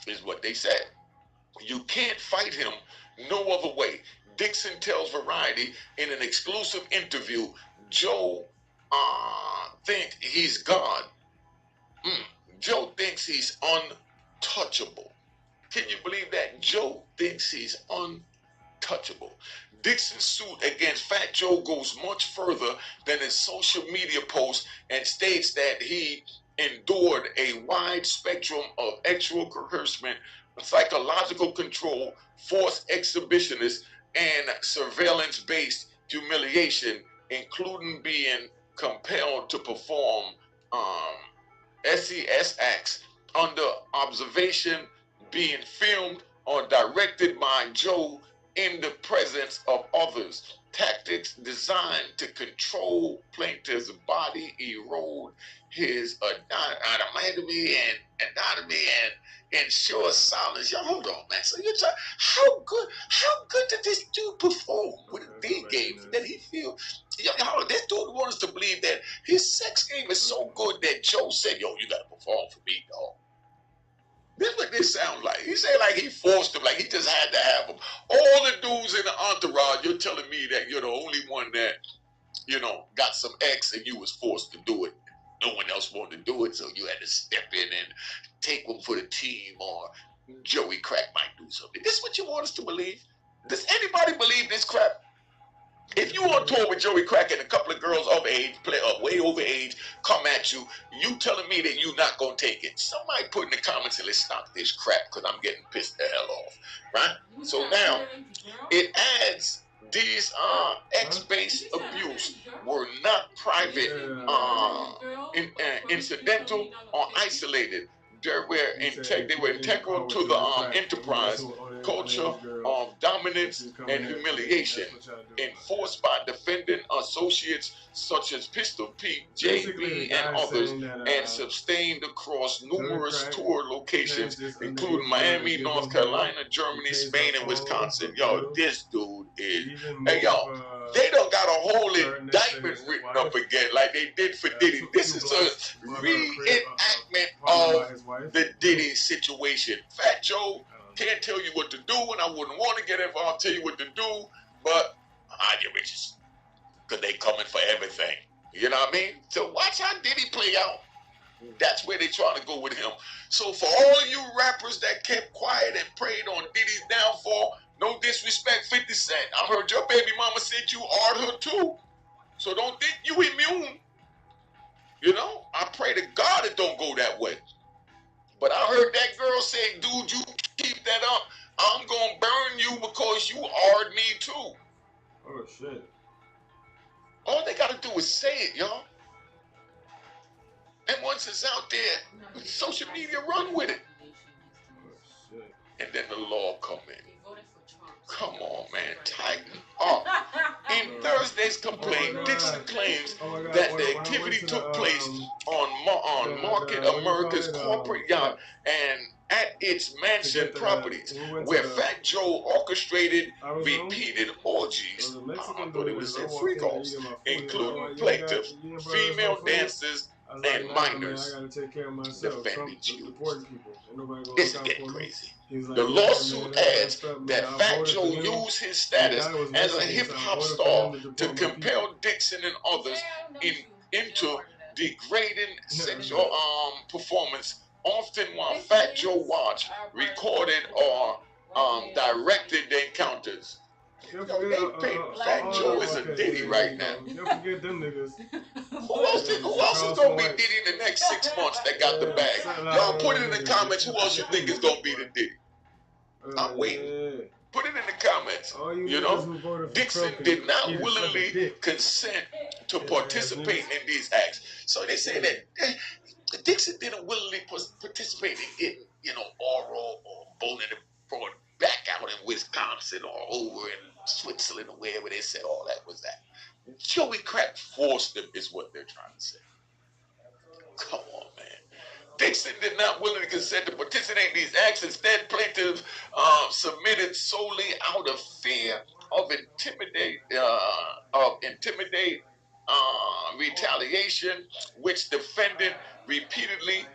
is what they said. You can't fight him no other way. Dixon tells Variety in an exclusive interview, Joe thinks he's God. Joe thinks he's untouchable. Can you believe that? Joe thinks he's untouchable. Dixon's suit against Fat Joe goes much further than his social media posts and states that he endured a wide spectrum of actual coercion, psychological control, forced exhibitionist, and surveillance-based humiliation, including being compelled to perform SES acts under observation, being filmed or directed by Joe in the presence of others. Tactics designed to control plaintiff's body, erode his anatomy and ensure silence. Yo, hold on, man. So you're trying, how good did this dude perform with a D game that he feel? Yo, this dude wants us to believe that his sex game is so good that Joe said, yo, you gotta perform for me, dog. This is what this sound like. He said like he forced him, like he just had to have him. All the dudes in the entourage, you're telling me that you're the only one that, you know, got some X and you was forced to do it. No one else wanted to do it, so you had to step in and take one for the team, or Joey Crack might do something. This is what you want us to believe? Does anybody believe this this crap? If you on tour with Joey Crack and a couple of girls of age, way over age, come at you, you telling me that you not gonna take it? Somebody put in the comments and let's stop this crap because I'm getting pissed the hell off, right? So now it adds these X-based abuse were not private, incidental, or isolated. They were integral to the enterprise culture of dominance and humiliation, enforced by defendant associates such as Pistol Pete, JB, and others, and sustained across numerous tour locations, including Miami, North Carolina, Germany, Spain, and Wisconsin. Yo, this dude is, hey, yo, they done got a whole indictment written up again like they did for Diddy. This is a reenactment of the Diddy situation. Fat Joe can't tell you what to do, and I wouldn't want to get involved. I'll tell you what to do, but hide your riches, because they coming for everything. You know what I mean? So watch how Diddy play out. That's where they trying to go with him. So for all you rappers that kept quiet and prayed on Diddy's downfall, no disrespect, 50 Cent. I heard your baby mama said you art her too. So don't think you immune. You know, I pray to God it don't go that way. But I heard that girl say, dude, you keep that up, I'm going to burn you because you art me too. Oh, shit. All they got to do is say it, y'all. And once it's out there, social media run with it. Oh, shit. And then the law come in. Come on, man, tighten up. In Thursday's complaint, Dixon claims that the activity took place on Market America's corporate yacht and at its mansion properties, where Fat Joe orchestrated repeated orgies, I thought it was free calls, including plaintiffs, female dancers, and minors defending Jews. This is getting crazy. The lawsuit adds that Fat Joe used his status as a hip-hop star to compel Dixon and others into degrading sexual performance, often while Fat Joe watched, recorded, or directed the encounters. Yo, they paint Fat Joe as a Diddy right now. Don't forget them niggas. Who else is gonna be Diddy in the next 6 months that got the bag? Y'all put it in the comments who else you think is gonna be the Diddy. I'm waiting. Put it in the comments. You know, Dixon did not willingly consent to participate in these acts. So they say that Dixon didn't willingly participate in getting, you know, oral or bowling and brought back out in Wisconsin or over in Switzerland or wherever they said all that was that. Joey Crack forced them is what they're trying to say. Come on, man. Dixon did not willingly consent to participate in these acts. Instead, plaintiffs submitted solely out of fear of retaliation, which defendant repeatedly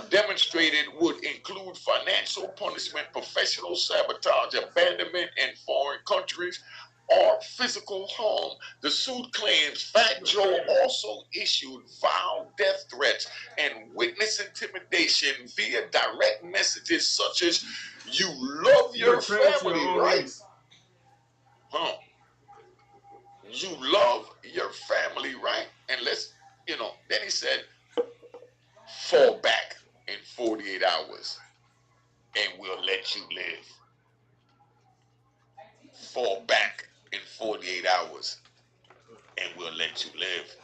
demonstrated would include financial punishment, professional sabotage, abandonment in foreign countries, or physical harm. The suit claims Fat Joe also issued vile death threats and witness intimidation via direct messages such as, "You love your family, right?" Huh? You love your family, right? And let's, you know, then he said, fall back in 48 hours and we'll let you live. Fall back in 48 hours and we'll let you live.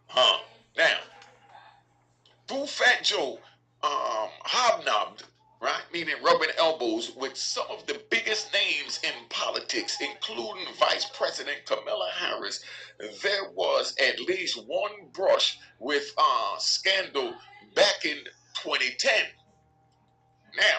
Huh? Now, Boo Fat Joe hobnobbed, right? Meaning rubbing elbows with some of the biggest names in politics, including Vice President Kamala Harris. There was at least one brush with scandal back in 2010. Now,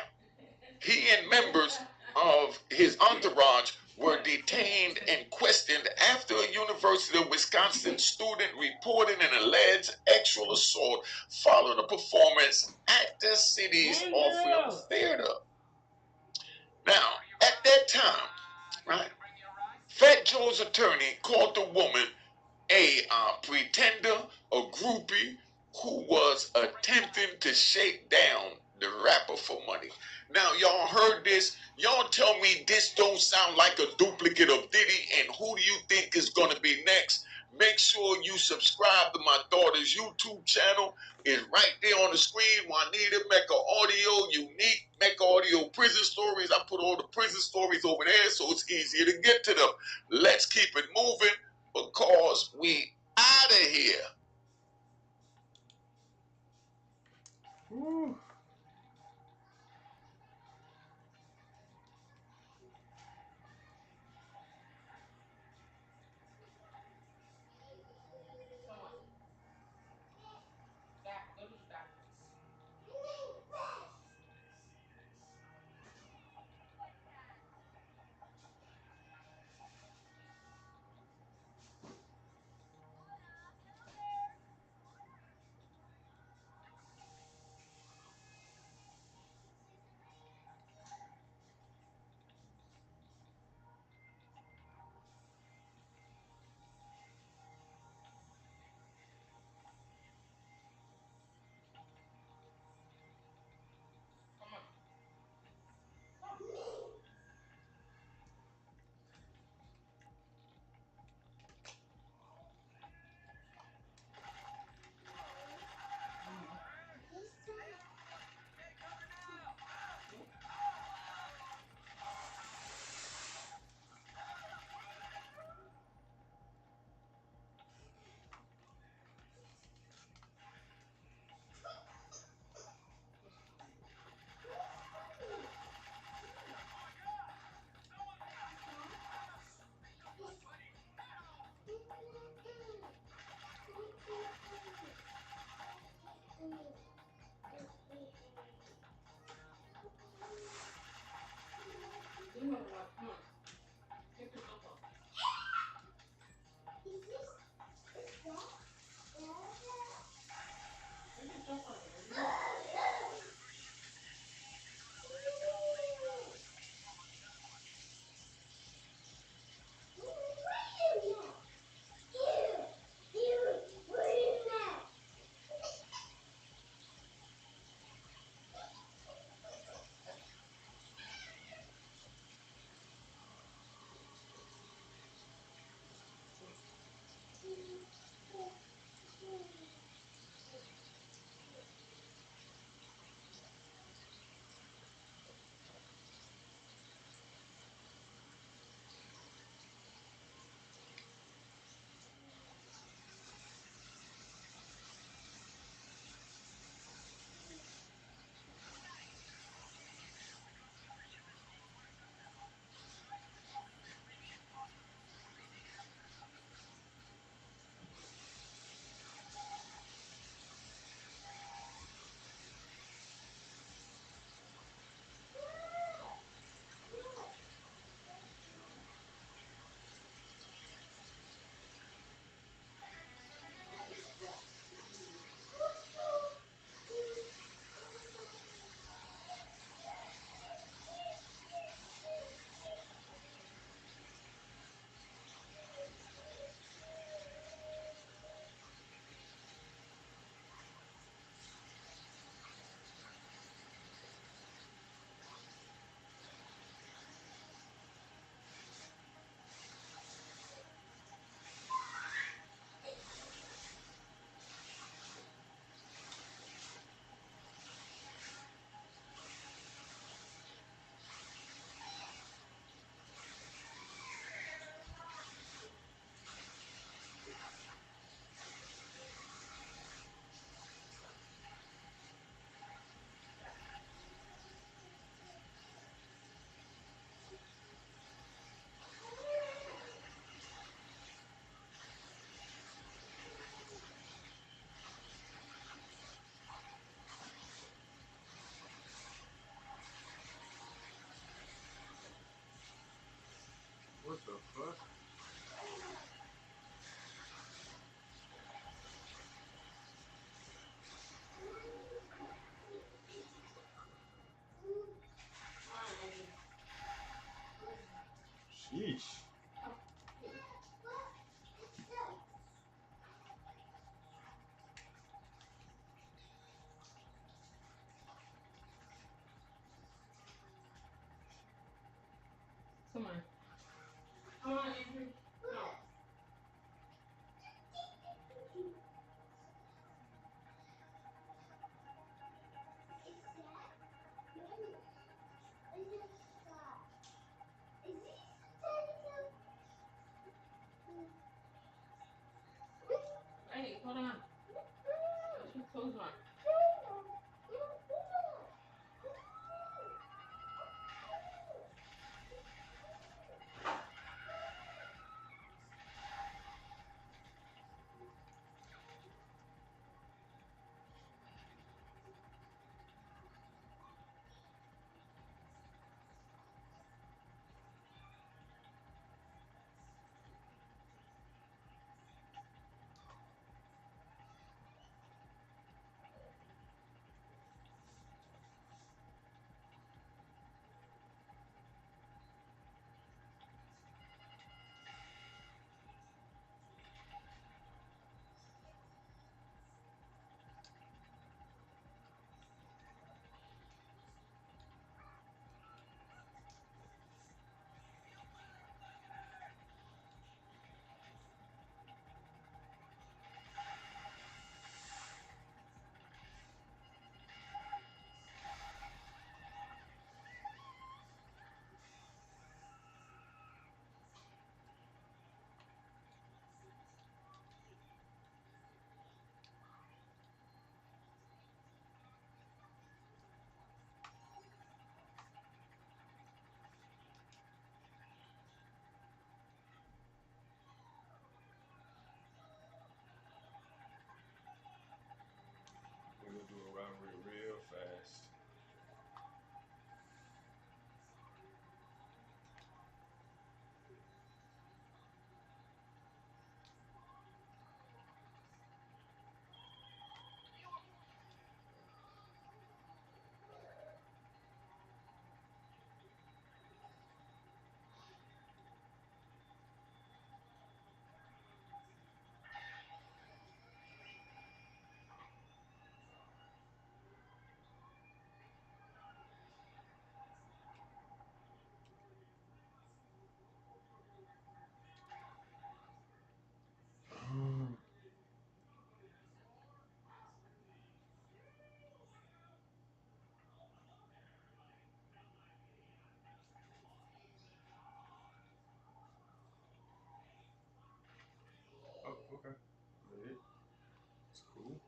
he and members of his entourage were detained and questioned after a University of Wisconsin student reported an alleged sexual assault following a performance at the city's Orpheum Theater. Now, at that time, right, Fat Joe's attorney called the woman a pretender, a groupie, who was attempting to shake down the rapper for money. Now, y'all heard this. Y'all tell me this don't sound like a duplicate of Diddy, and who do you think is going to be next? Make sure you subscribe to my daughter's YouTube channel. It's right there on the screen. Juanita Mecca Audio, Unique Mecca Audio Prison Stories. I put all the prison stories over there so it's easier to get to them. Let's keep it moving because we out of here. Woo. Hey, hold on. Put your clothes on. We're gonna do a robbery real fast. Oh, okay. Made it. It's cool.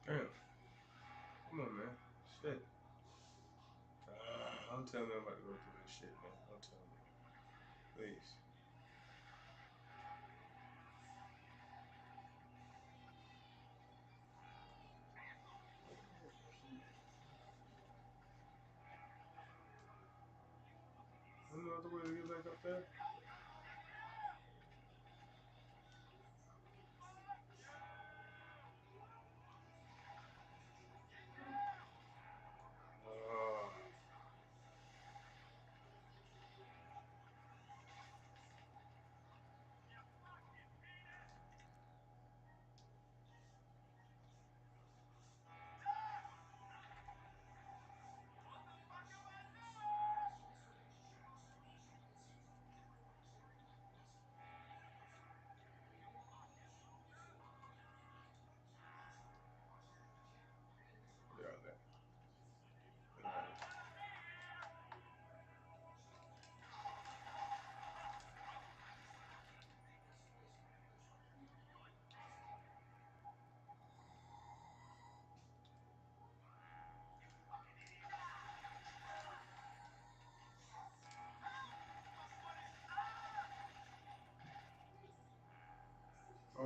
Damn. Come on, man. Shit. Don't tell me I'm about to go through this shit, man. Don't tell me. Please. I don't know the way to get back up there.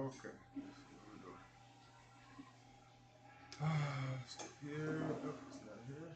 Okay. Step here. Oh, it's not here.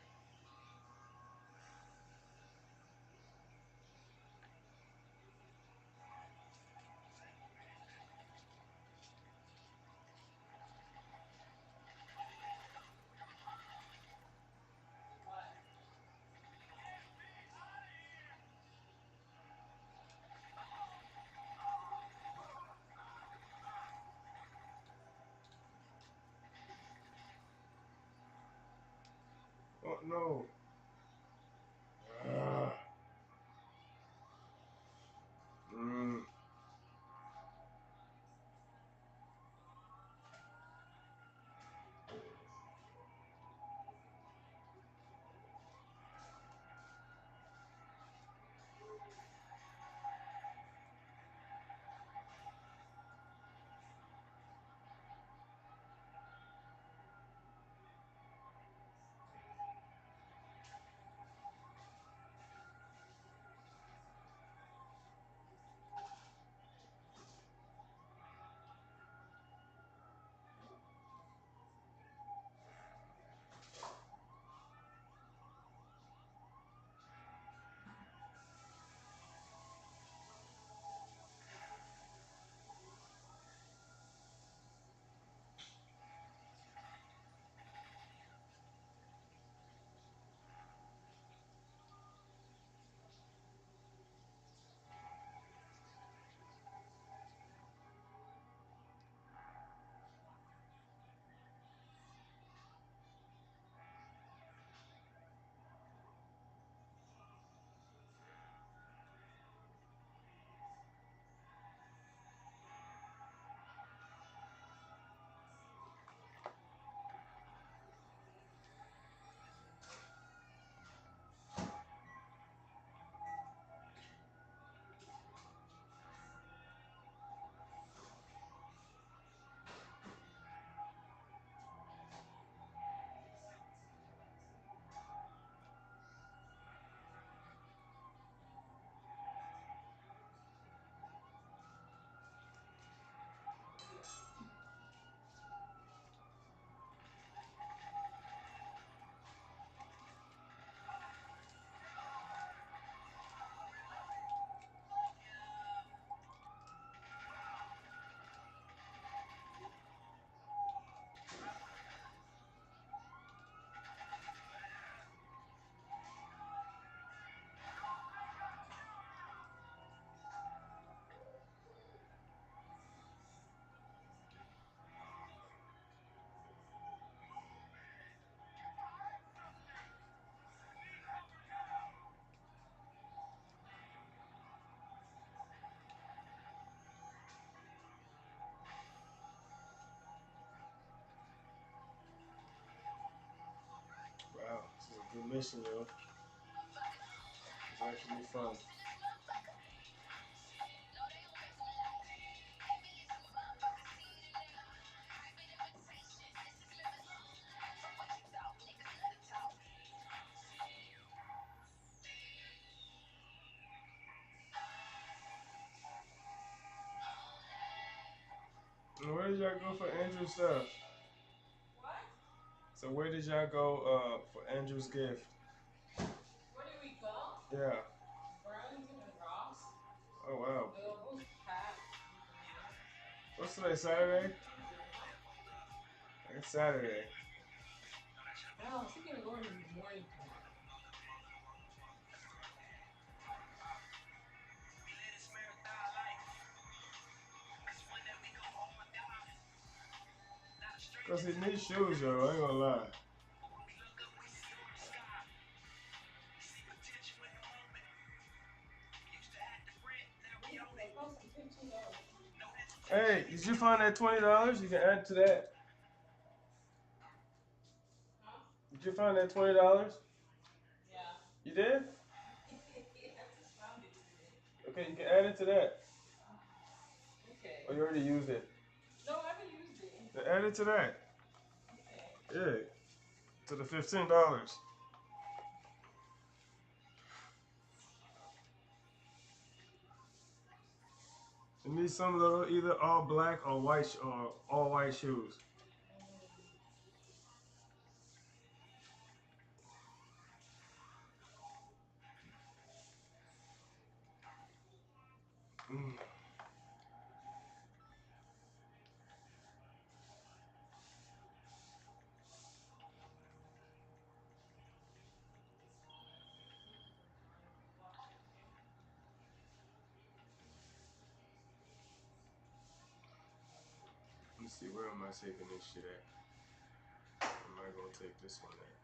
Oh no. Mm. Wow, this is a good mission, yo. It's actually fun. And where did y'all go for Andrew's stuff? What? So where did y'all go for Andrew's gift? Where did we go? Yeah. Burlington and Ross. Oh wow. They were both packed. What's today, Saturday? It's Saturday. I was thinking of going in the morning tomorrow. Cause he needs shoes, yo. I ain't gonna lie. Hey, did you find that $20? You can add to that. Huh? Did you find that $20? Yeah. You did? I just found it today. Okay, you can add it to that. Okay. Or you already used it? No, I haven't used it. Then add it to that. Okay. Yeah. To the $15. You need some little either all black or white or all white shoes. Mm. Let's see, where am I taking this shit at? Where am I gonna take this one at?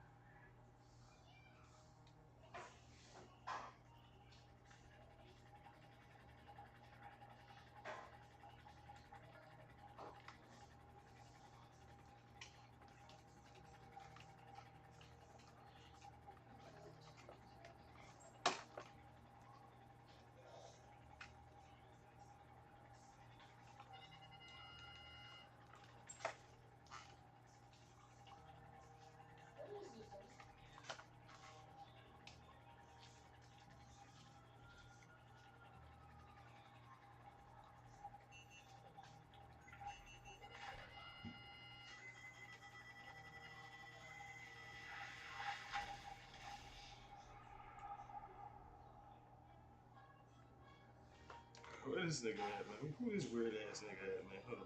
Where this nigga at, man? Who this weird ass nigga at, man? Hold on.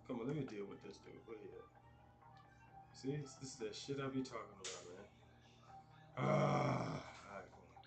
Come on, let me deal with this dude. Where he at? See, this is that shit I be talking about, man. Alright, come on.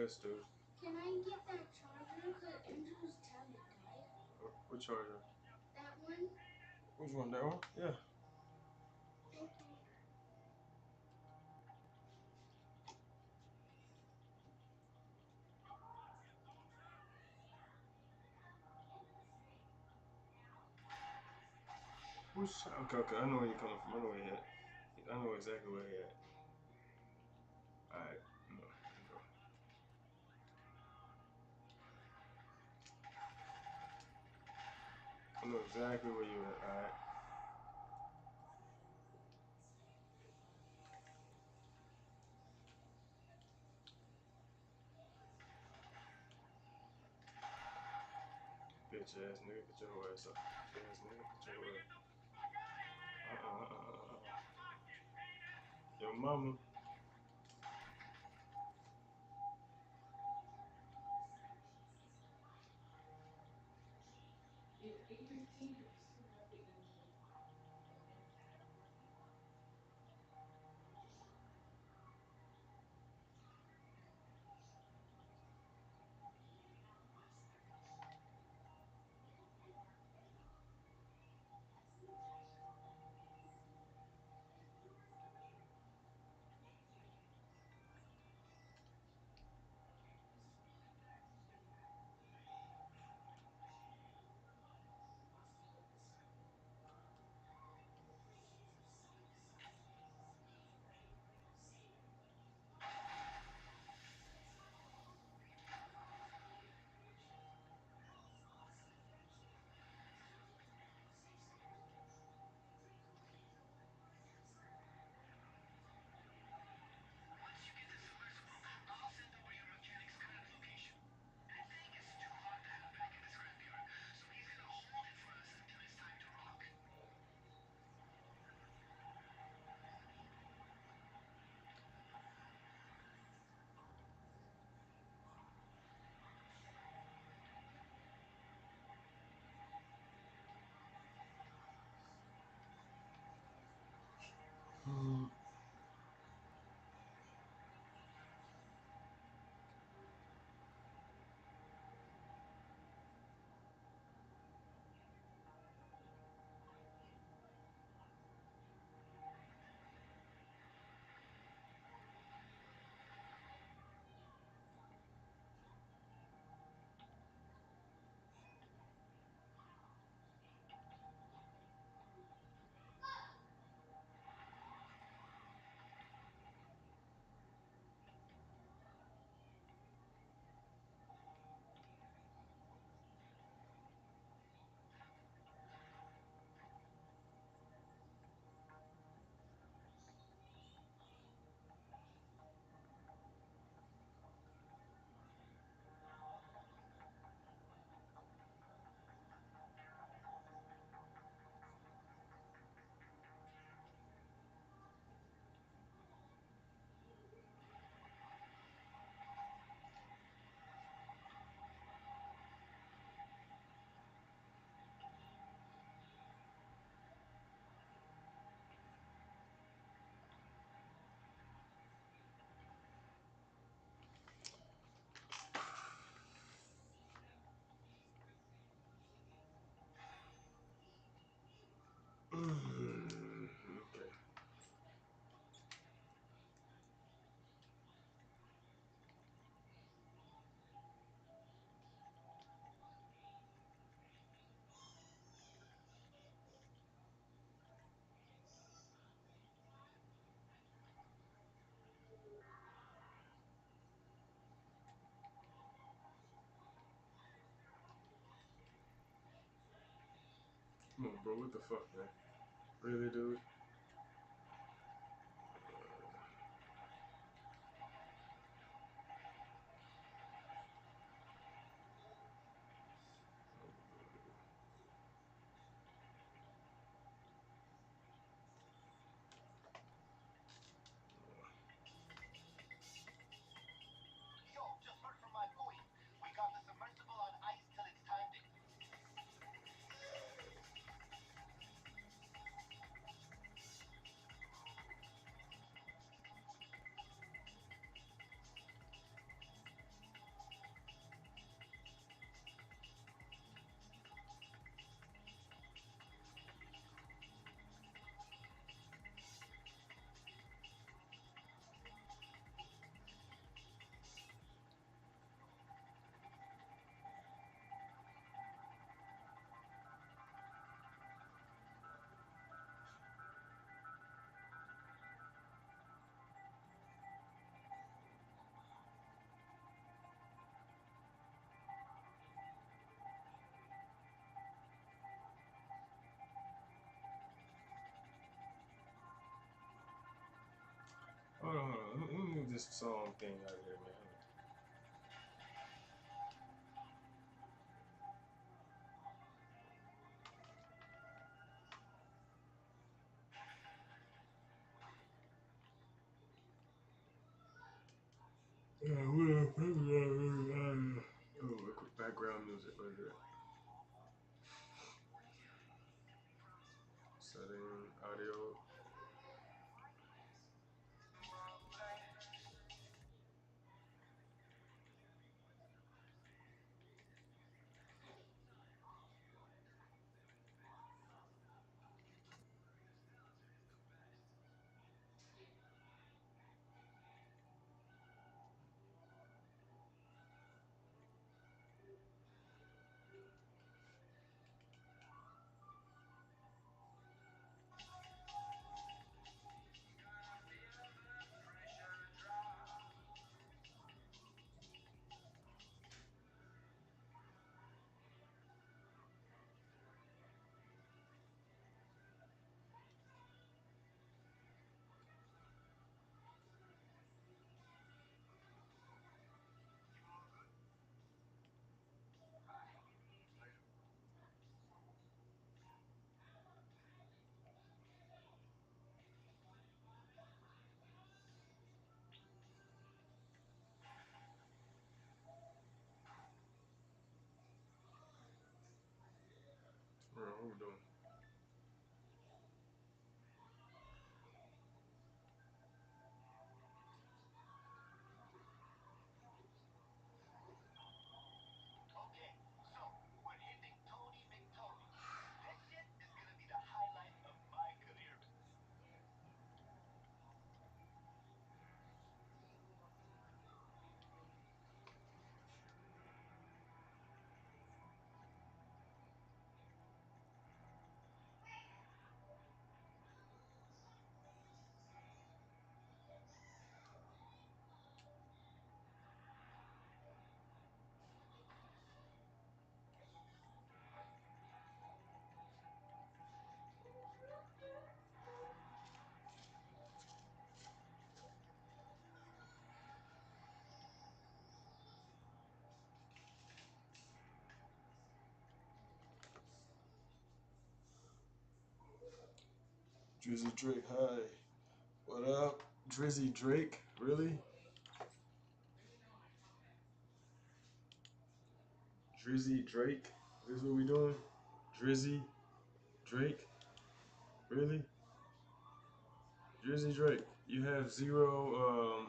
guess, dude. Can I get that charger? Because Andrew's tablet died. What charger? That one? Which one? That one? Yeah. Okay. Okay, I know where you're coming from. I know where you're at. I know exactly where you're at. Alright, no, go. I know exactly where you're at, alright. Bitch ass nigga, get your ass up. Bitch ass nigga, get your ass. Your mama. Okay. Come on, bro. What the fuck, man? Really, dude? Yo, just heard from my boy. We got the submersible on ice till it's timed it. this song thing out of here, man. Oh, background music right there. Setting audio. Hold on. Okay, so we're hitting Tony McTony. This shit is gonna be the highlight of my career. Drizzy Drake, hi. What up? Drizzy Drake, really? Drizzy Drake? This is what we doing? Drizzy Drake? Really? Drizzy Drake, you have zero,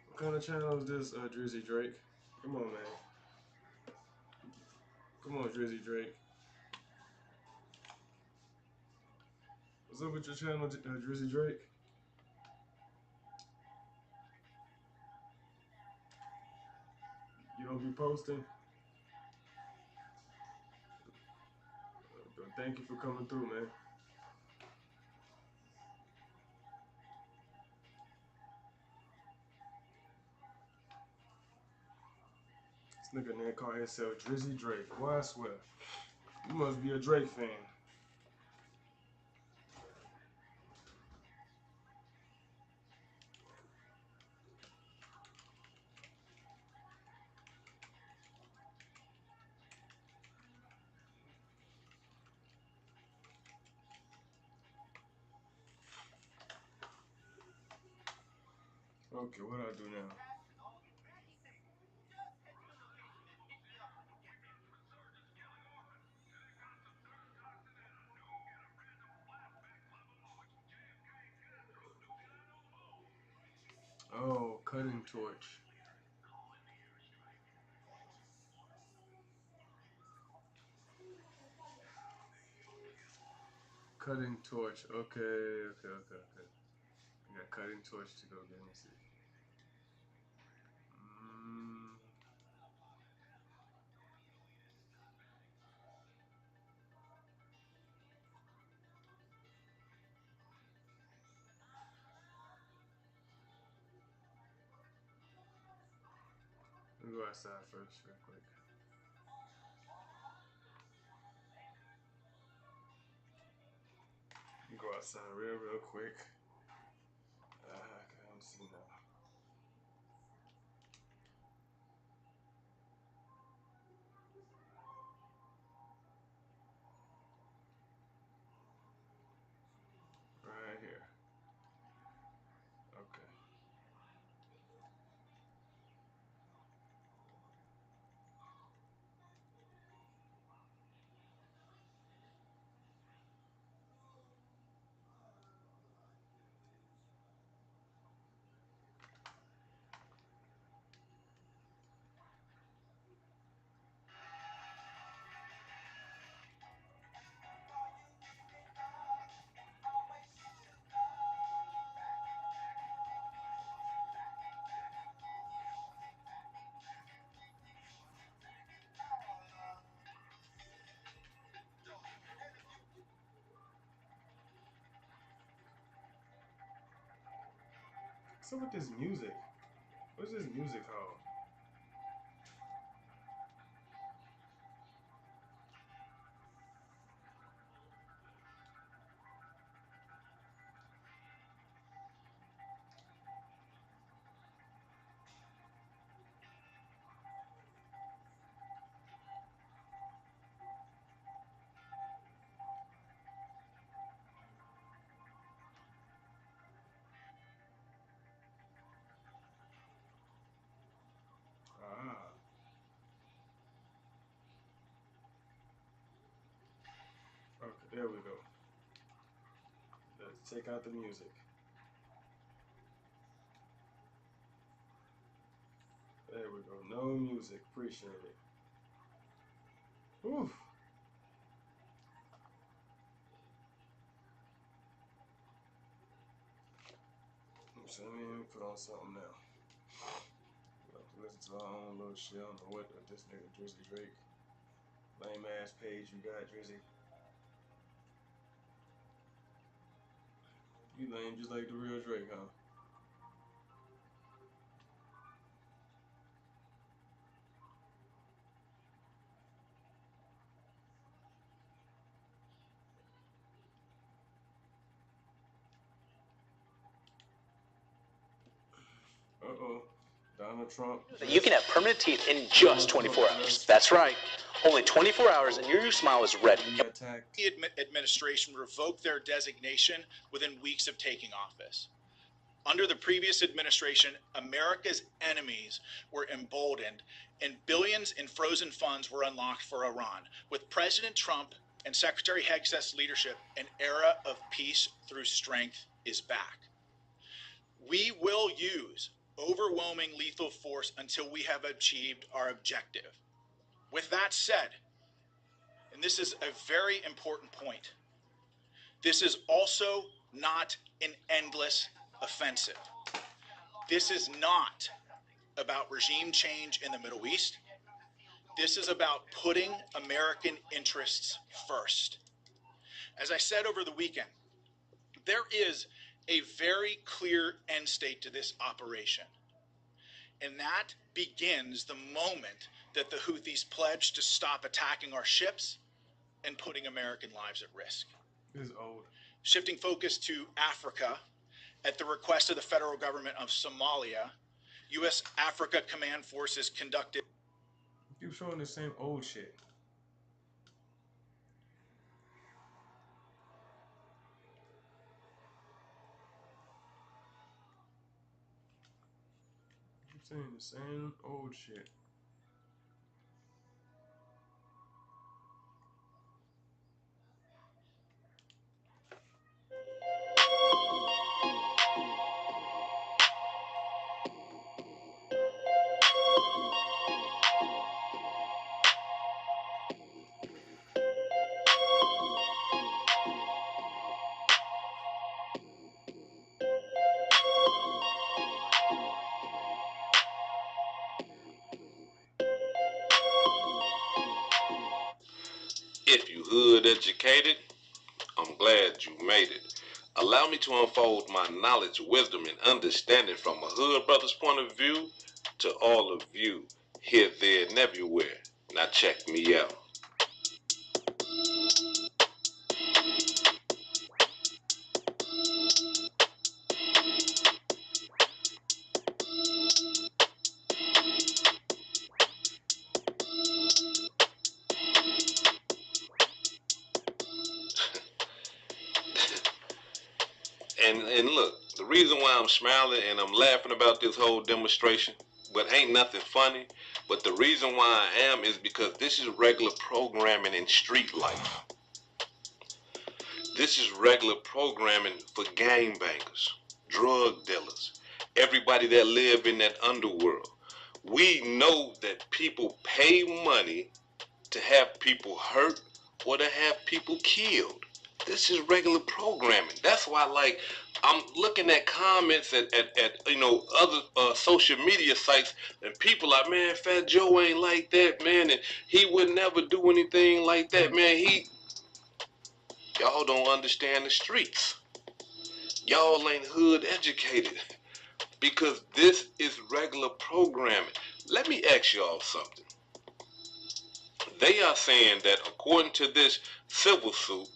what kind of channel is this, Drizzy Drake? Come on, man. Come on, Drizzy Drake. What's up with your channel, Drizzy Drake? You don't be posting? Thank you for coming through, man. This nigga name called himself Drizzy Drake. Why I swear? You must be a Drake fan. Okay, what do I do now? Oh, cutting torch. Cutting torch. Okay. I got cutting torch to go get. Let me see. Let me go outside first, real quick. Let me go outside real quick. I can't see now. What's up with this music? What's this music called? Ah. Okay, there we go. Let's check out the music. There we go. No music. Appreciate it. Oof. So let me put on something now. We'll have to listen to our own little shit. I don't know what this nigga Drizzy Drake. Lame ass page you got, Drizzy. You lame just like the real Drake, huh? Uh-oh. Donald Trump. You can have permanent teeth in just 24 hours. That's right. Only 24 hours and your new smile is ready. The administration revoked their designation within weeks of taking office. Under the previous administration, America's enemies were emboldened and billions in frozen funds were unlocked for Iran. With President Trump and Secretary Hegseth's leadership, an era of peace through strength is back. We will use overwhelming lethal force until we have achieved our objective. With that said, and this is a very important point, this is also not an endless offensive. This is not about regime change in the Middle East. This is about putting American interests first. As I said over the weekend, there is a very clear end state to this operation. And that begins the moment that the Houthis pledge to stop attacking our ships and putting American lives at risk. This is old. Shifting focus to Africa, at the request of the federal government of Somalia, U.S. Africa Command Forces conducted. Keep showing the same old shit. Keep saying the same old shit. If you hood educated, I'm glad you made it. Allow me to unfold my knowledge, wisdom, and understanding from a hood brother's point of view to all of you, here, there, and everywhere. Now check me out. And look, the reason why I'm smiling and I'm laughing about this whole demonstration, but ain't nothing funny, but the reason why I am is because this is regular programming in street life. This is regular programming for gangbangers, drug dealers, everybody that live in that underworld. We know that people pay money to have people hurt or to have people killed. This is regular programming. That's why, like, I'm looking at comments at you know, other social media sites, and people like, man, Fat Joe ain't like that, man, and he would never do anything like that, man. Y'all don't understand the streets. Y'all ain't hood educated. because this is regular programming. Let me ask y'all something. They are saying that according to this civil suit,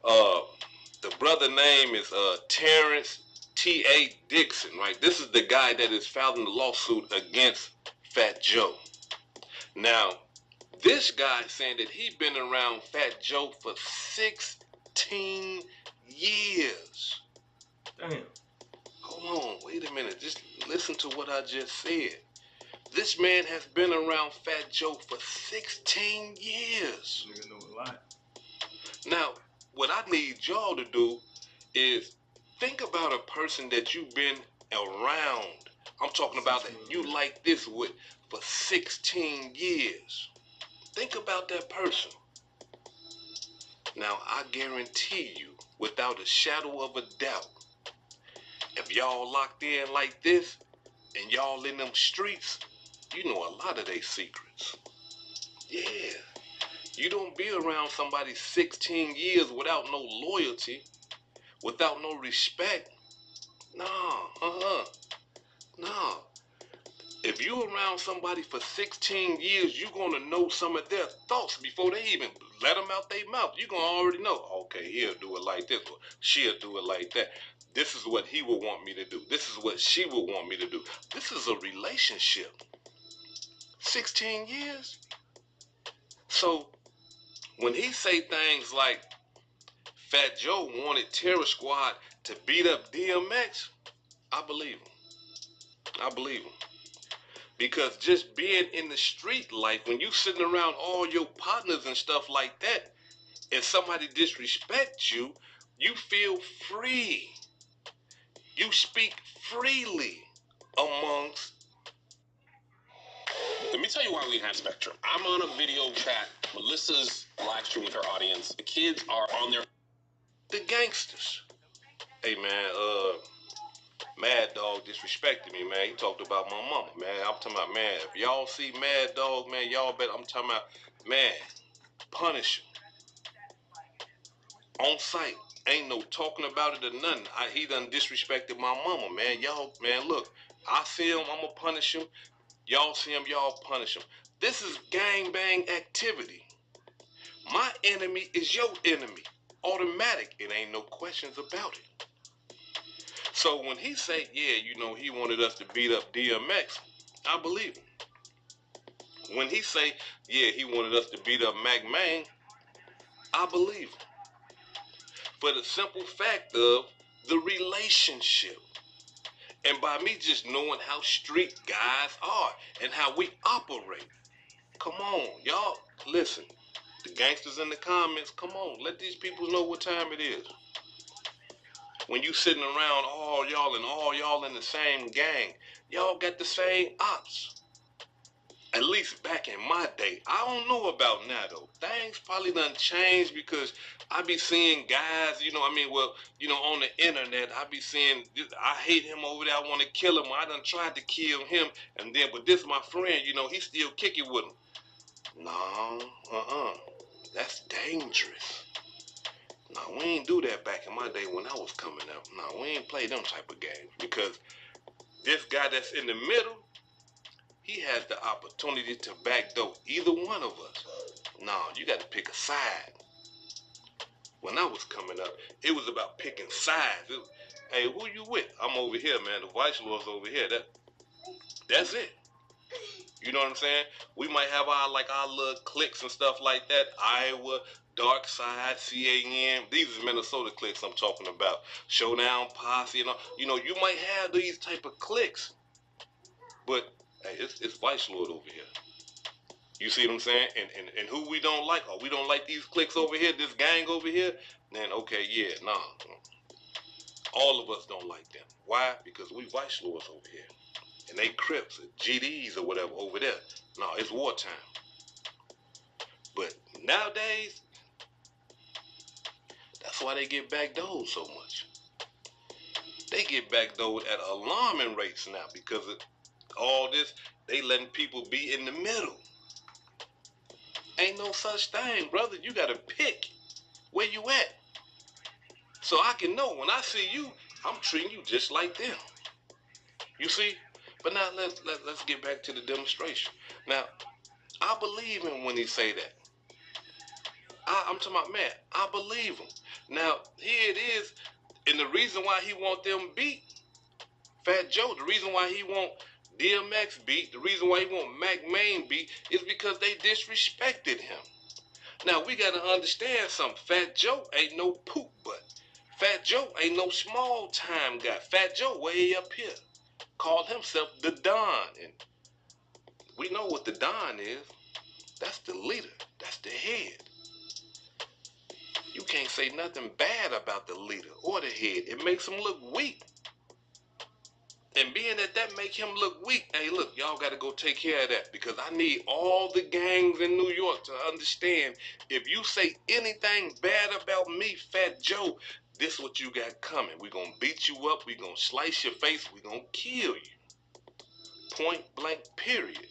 the brother name is Terrence T.A. Dixon, right? This is the guy that is filing the lawsuit against Fat Joe. Now, this guy saying that he been around Fat Joe for 16 years. Damn. Hold on, wait a minute. Just listen to what I just said. This man has been around Fat Joe for 16 years. Nigga know a lot. Now, what I need y'all to do is think about a person that you've been around. I'm talking about that you like this with for 16 years. Think about that person. Now, I guarantee you, without a shadow of a doubt, if y'all locked in like this and y'all in them streets, you know a lot of their secrets. Yeah. You don't be around somebody 16 years without no loyalty, without no respect. Nah. Nah. If you around somebody for 16 years, you're going to know some of their thoughts before they even let them out their mouth. You're going to already know, okay, he'll do it like this, or she'll do it like that. This is what he will want me to do. This is what she will want me to do. This is a relationship. 16 years? So, when he say things like, Fat Joe wanted Terror Squad to beat up DMX, I believe him. I believe him. Because just being in the street life, when you sitting around all your partners and stuff like that, and somebody disrespects you, you feel free. You speak freely amongst. Let me tell you why we have Spectrum. I'm on a video chat. Melissa's live streaming with her audience. The kids are on their... The gangsters. Hey, man, Mad Dog disrespected me, man. He talked about my mama, man. I'm talking about, man, if y'all see Mad Dog, man, y'all bet I'm talking about, man, punish him. On sight. Ain't no talking about it or nothing. He done disrespected my mama, man. Y'all, man, look, I see him, I'm gonna punish him. Y'all see him, y'all punish him. This is gangbang activity. My enemy is your enemy. Automatic. It ain't no questions about it. So when he say, yeah, you know, he wanted us to beat up DMX, I believe him. When he say, yeah, he wanted us to beat up Mac Main, I believe him. For the simple fact of the relationship. And by me just knowing how street guys are and how we operate. Come on, y'all, listen. The gangsters in the comments, come on, let these people know what time it is. When you sitting around all y'all in the same gang, y'all got the same ops. At least back in my day. I don't know about now though. Things probably done changed because I be seeing guys, you know, I mean, well, you know, on the internet, I be seeing, I hate him over there, I want to kill him. I done tried to kill him, and then, but this my friend, you know, he still kicking with him. No, that's dangerous. No, we ain't do that back in my day when I was coming up. No, we ain't play them type of games because this guy that's in the middle, he has the opportunity to backdoor either one of us. No, you got to pick a side. When I was coming up, it was about picking sides. Hey, who you with? I'm over here, man. The Vice Lord's over here. That's it. You know what I'm saying? We might have our little cliques and stuff like that. Iowa, Dark Side, CAN. These are Minnesota cliques I'm talking about. Showdown Posse, you know, you might have these type of cliques. But hey, it's Vice Lord over here. You see what I'm saying? And who we don't like, or we don't like these cliques over here, this gang over here, then okay, yeah, nah. All of us don't like them. Why? Because we Vice Lords over here. And they Crips, or GDs or whatever over there. No, it's wartime. But nowadays, that's why they get backdoored so much. They get backdoored at alarming rates now because of all this. They letting people be in the middle. Ain't no such thing, brother. You gotta pick where you at. So I can know when I see you, I'm treating you just like them. You see? But now let's get back to the demonstration. Now, I believe him when he say that. I'm talking about, man, I believe him. Now, here it is, and the reason why he want them beat, Fat Joe, the reason why he want DMX beat, the reason why he want Mac Main beat is because they disrespected him. Now, we got to understand something. Fat Joe ain't no poop butt. Fat Joe ain't no small time guy. Fat Joe way up here. Called himself the Don. And we know what the Don is. That's the leader. That's the head. You can't say nothing bad about the leader or the head. It makes him look weak. And being that make him look weak, hey, look, y'all got to go take care of that because I need all the gangs in New York to understand if you say anything bad about me, Fat Joe, this is what you got coming. We're going to beat you up. We're going to slice your face. We're going to kill you. Point blank, period.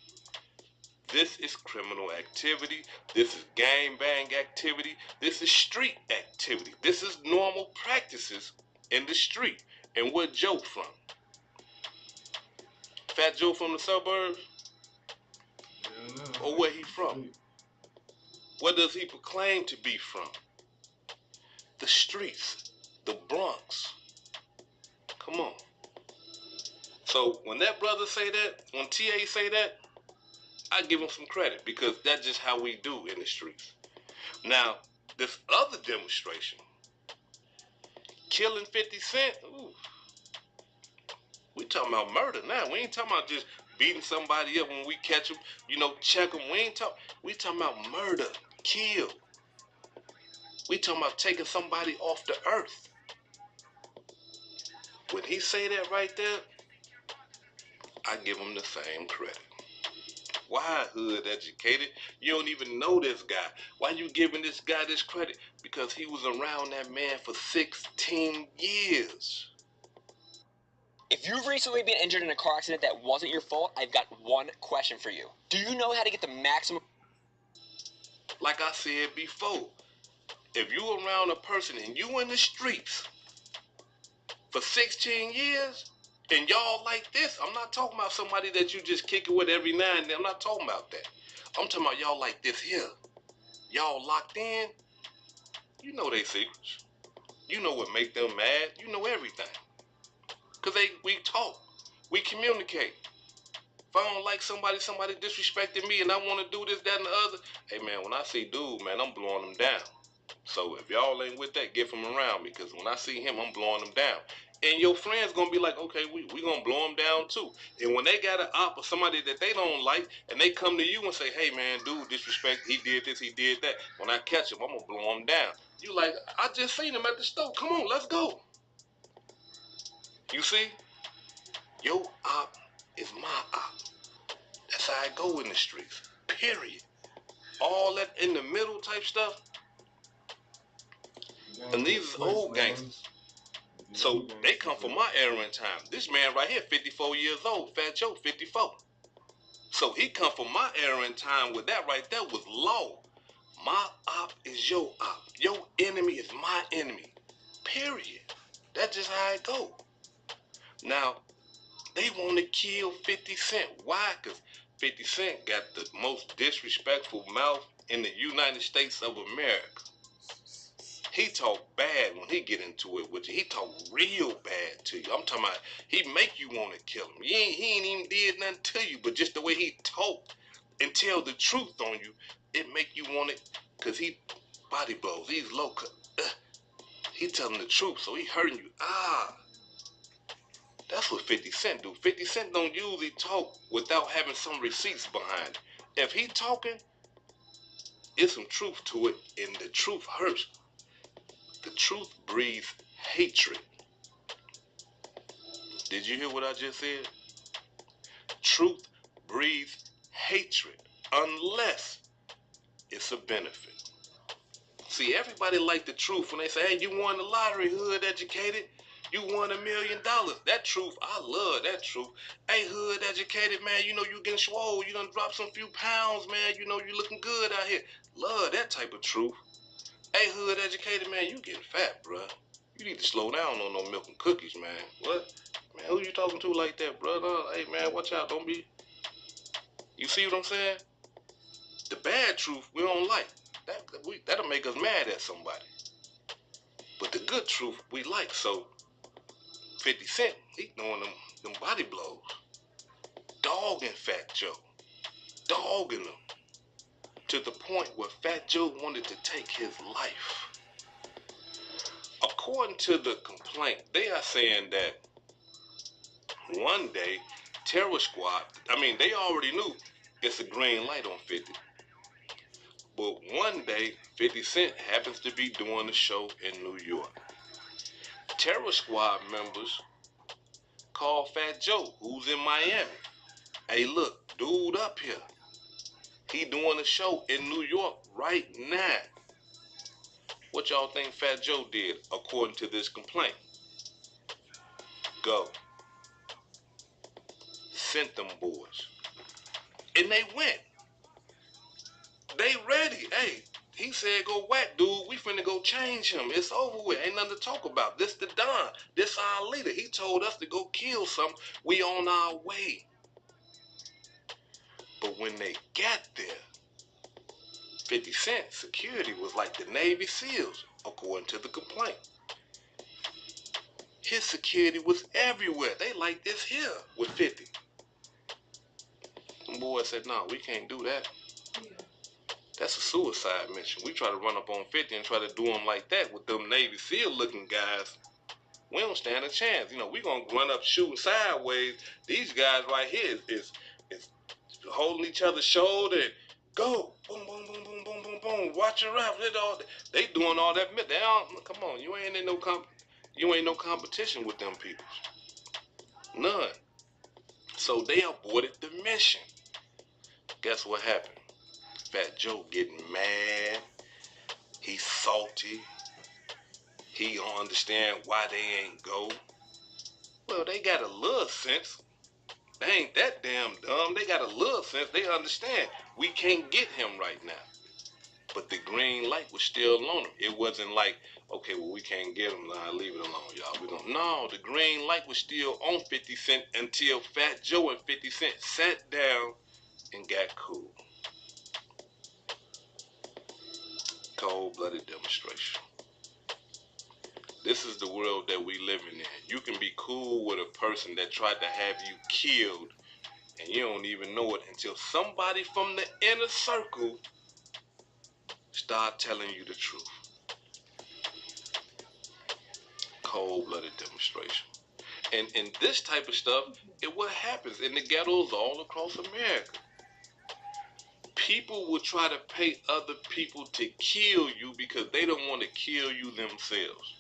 This is criminal activity. This is gang bang activity. This is street activity. This is normal practices in the street. And where Joe from? Fat Joe from the suburbs? Or where he from? Where does he proclaim to be from? The streets, the Bronx. Come on. So when that brother say that, when TA say that, I give him some credit because that's just how we do in the streets. Now, this other demonstration, killing 50 Cent, ooh, we talking about murder now. We ain't talking about just beating somebody up when we catch them, you know, check them. We talking about murder, kill. We talking about taking somebody off the earth. When he say that right there, I give him the same credit. Why, hood educated? You don't even know this guy. Why you giving this guy this credit? Because he was around that man for 16 years. If you've recently been injured in a car accident that wasn't your fault, I've got one question for you. Do you know how to get the maximum? Like I said before, if you around a person and you in the streets for 16 years, and y'all like this, I'm not talking about somebody that you just kick it with every now and then. I'm not talking about that. I'm talking about y'all like this here. Y'all locked in, you know they secrets. You know what make them mad. You know everything. Because we talk. We communicate. If I don't like somebody disrespecting me and I want to do this, that, and the other, hey, man, when I see dude, man, I'm blowing them down. So if y'all ain't with that, get from around me because when I see him, I'm blowing them down. And your friends going to be like, okay, we going to blow them down too. And when they got an op or somebody that they don't like and they come to you and say, hey, man, dude, disrespect, he did this, he did that. When I catch him, I'm going to blow him down. You like, I just seen him at the store. Come on, let's go. You see? Your op is my op. That's how I go in the streets. Period. All that in the middle type stuff. And these are old gangsters. So they come from my era in time. This man right here, 54 years old. Fat Joe, 54. So he come from my era in time where that right there was law. My op is your op. Your enemy is my enemy. Period. That's just how it go. Now, they want to kill 50 Cent. Why? Because 50 Cent got the most disrespectful mouth in the United States of America. He talk bad when he get into it with you. He talk real bad to you. I'm talking about he make you want to kill him. He ain't even did nothing to you, but just the way he talk and tell the truth on you, it make you want it because he body blows. He's low cut. He telling the truth, so he hurting you. That's what 50 Cent do. 50 Cent don't usually talk without having some receipts behind it. If he talking, there's some truth to it, and the truth hurts. The truth breeds hatred. Did you hear what I just said? Truth breeds hatred unless it's a benefit. See, everybody like the truth when they say, hey, you won the lottery, hood educated. You won $1 million. That truth, I love that truth. Hey, hood educated, man, you know you getting swole. You done dropped some few pounds, man. You know you looking good out here. Love that type of truth. Hey, hood educated, man, you getting fat, bruh. You need to slow down on no milk and cookies, man. What? Man, who you talking to like that, brother? Hey, man, watch out. Don't be... You see what I'm saying? The bad truth we don't like. That'll make us mad at somebody. But the good truth we like. So 50 Cent, he throwing them body blows. Dogging Fat Joe. Dogging him. To the point where Fat Joe wanted to take his life. According to the complaint, they are saying that one day, Terror Squad, they already knew it's a green light on 50. But one day, 50 Cent happens to be doing a show in New York. Terror Squad members call Fat Joe, who's in Miami. Hey, look, dude up here. He doing a show in New York right now. What y'all think Fat Joe did, according to this complaint? Go. Sent them boys. And they went. They ready. Hey, he said go whack, dude. We finna go change him. It's over with. Ain't nothing to talk about. This the Don. This our leader. He told us to go kill some. We on our way. But when they got there, 50 Cent security was like the Navy SEALs, according to the complaint. His security was everywhere. They like this here with 50. Them boys said, no, we can't do that. That's a suicide mission. We try to run up on 50 and try to do them like that with them Navy SEAL looking guys. We don't stand a chance. You know, we gonna run up shooting sideways. These guys right here is holding each other's shoulder and go. Boom, boom, boom, boom, boom, boom, boom. Watch your rap. They doing all that. They don't, come on, you ain't in no competition with them people. None. So they aborted the mission. Guess what happened? Fat Joe getting mad. He's salty. He don't understand why they ain't go. Well, they got a little sense. They ain't that damn dumb. They got a little sense. They understand. We can't get him right now. But the green light was still on him. It wasn't like, okay, well, we can't get him. Nah, leave it alone, y'all. No, the green light was still on 50 Cent until Fat Joe and 50 Cent sat down and got cool. Cold-blooded demonstration. This is the world that we living in. You can be cool with a person that tried to have you killed, and you don't even know it until somebody from the inner circle start telling you the truth. Cold-blooded demonstration. And this type of stuff is what happens in the ghettos all across America. People will try to pay other people to kill you because they don't want to kill you themselves.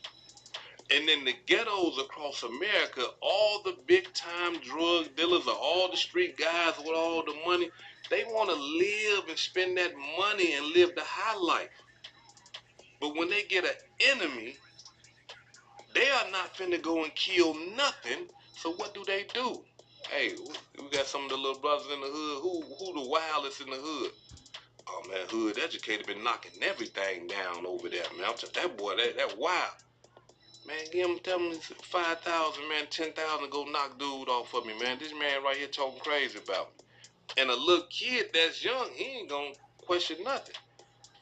And in the ghettos across America, all the big-time drug dealers or all the street guys with all the money, they want to live and spend that money and live the high life. But when they get an enemy, they are not finna go and kill nothing. So what do? Hey, we got some of the little brothers in the hood. Who the wildest in the hood? Oh man, hood educated been knocking everything down over there, man. I'm telling that boy, that wild. Man, tell him 5,000, man, 10,000, go knock dude off of me, man. This man right here talking crazy about me. And a little kid that's young, he ain't gonna question nothing.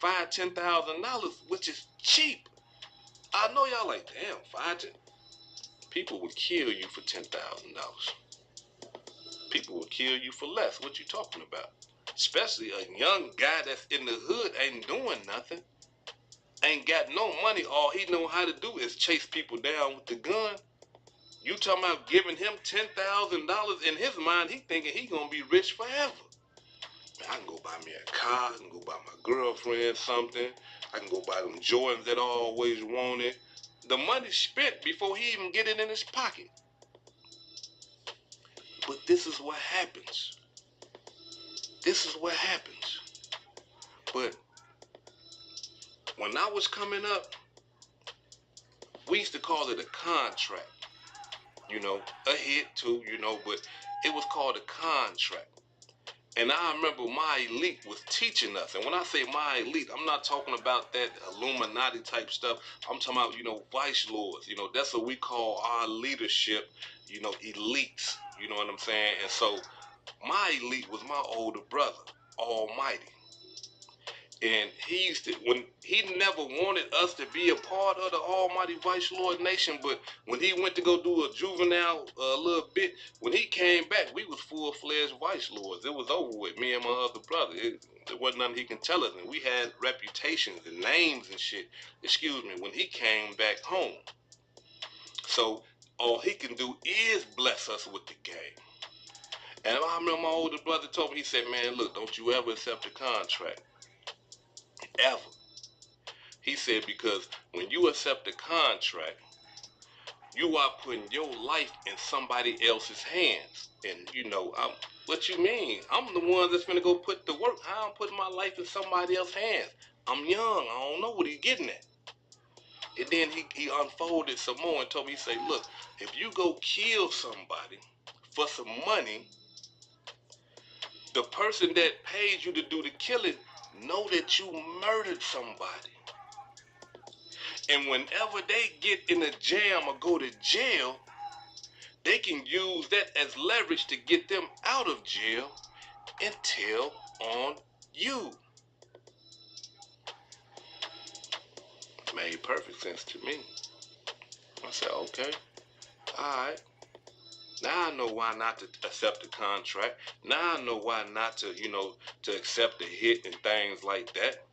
$5,000, $10,000, which is cheap. I know y'all like, damn, people would kill you for $10,000. People would kill you for less. What you talking about? Especially a young guy that's in the hood ain't doing nothing. Ain't got no money. All he know how to do is chase people down with the gun. You talking about giving him $10,000 in his mind, he thinking he gonna be rich forever. Man, I can go buy me a car, I can go buy my girlfriend something, I can go buy them Jordans that I always wanted. The money's spent before he even get it in his pocket. But this is what happens. This is what happens. But when I was coming up, we used to call it a contract. You know, a hit too, you know, but it was called a contract. And I remember my elite was teaching us. And when I say my elite, I'm not talking about that Illuminati type stuff. I'm talking about, you know, vice lords. You know, that's what we call our leadership, you know, elites. You know what I'm saying? And so my elite was my older brother, Almighty. And he used to, when he never wanted us to be a part of the Almighty Vice Lord Nation, but when he went to go do a juvenile little bit, when he came back, we was full-fledged Vice Lords. It was over with, me and my other brother. There wasn't nothing he can tell us, and we had reputations and names and shit, excuse me, when he came back home. So all he can do is bless us with the game. And I remember my older brother told me, he said, man, look, don't you ever accept a contract. Ever. He said, because when you accept a contract, you are putting your life in somebody else's hands. And, you know, what you mean? I'm the one that's going to go put the work. How I'm putting my life in somebody else's hands? I'm young. I don't know what he's getting at. And then he unfolded some more and told me, he said, look, if you go kill somebody for some money, the person that pays you to do the killing know that you murdered somebody. And whenever they get in a jam or go to jail, they can use that as leverage to get them out of jail and tell on you. Made perfect sense to me. I said, okay, all right. Now I know why not to accept the contract. Now I know why not to, you know, to accept the hit and things like that.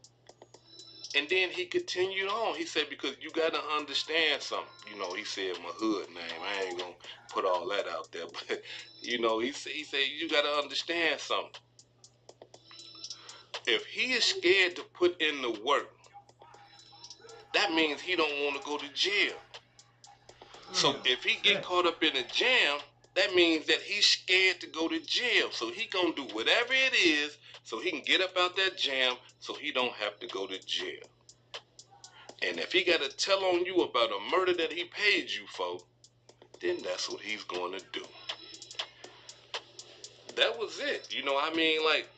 And then he continued on. He said, because you got to understand something. You know, he said my hood name. I ain't going to put all that out there. But, you know, he said you got to understand something. If he is scared to put in the work, that means he don't want to go to jail. So if he get caught up in a jam, that means that he's scared to go to jail. So he going to do whatever it is so he can get up out that jam so he don't have to go to jail. And if he got to tell on you about a murder that he paid you for, then that's what he's going to do. That was it. You know, I mean, like,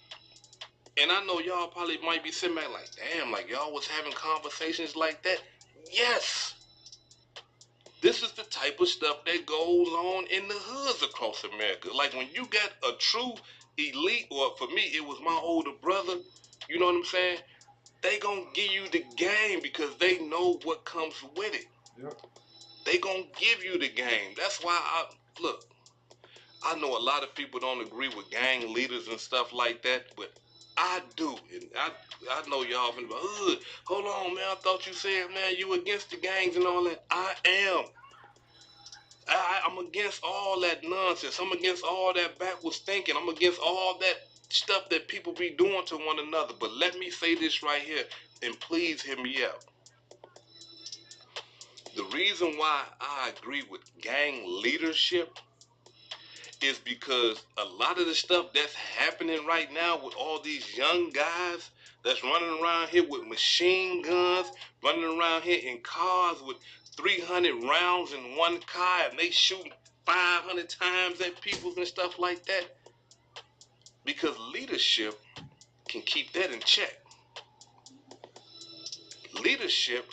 and I know y'all probably might be sitting back like, damn, like y'all was having conversations like that. Yes. This is the type of stuff that goes on in the hoods across America. Like when you got a true elite, or for me, it was my older brother, you know what I'm saying? They gonna give you the game because they know what comes with it. Yep. They gonna give you the game. That's why look, I know a lot of people don't agree with gang leaders and stuff like that, but I do. And I know y'all finna be, hold on, man, I thought you said, man, you against the gangs and all that. I am. I'm against all that nonsense. I'm against all that backwards thinking. I'm against all that stuff that people be doing to one another. But let me say this right here, and please hear me out. The reason why I agree with gang leadership is because a lot of the stuff that's happening right now with all these young guys that's running around here with machine guns, running around here in cars with 300 rounds in one car, and they shooting 500 times at people and stuff like that. Because leadership can keep that in check. Leadership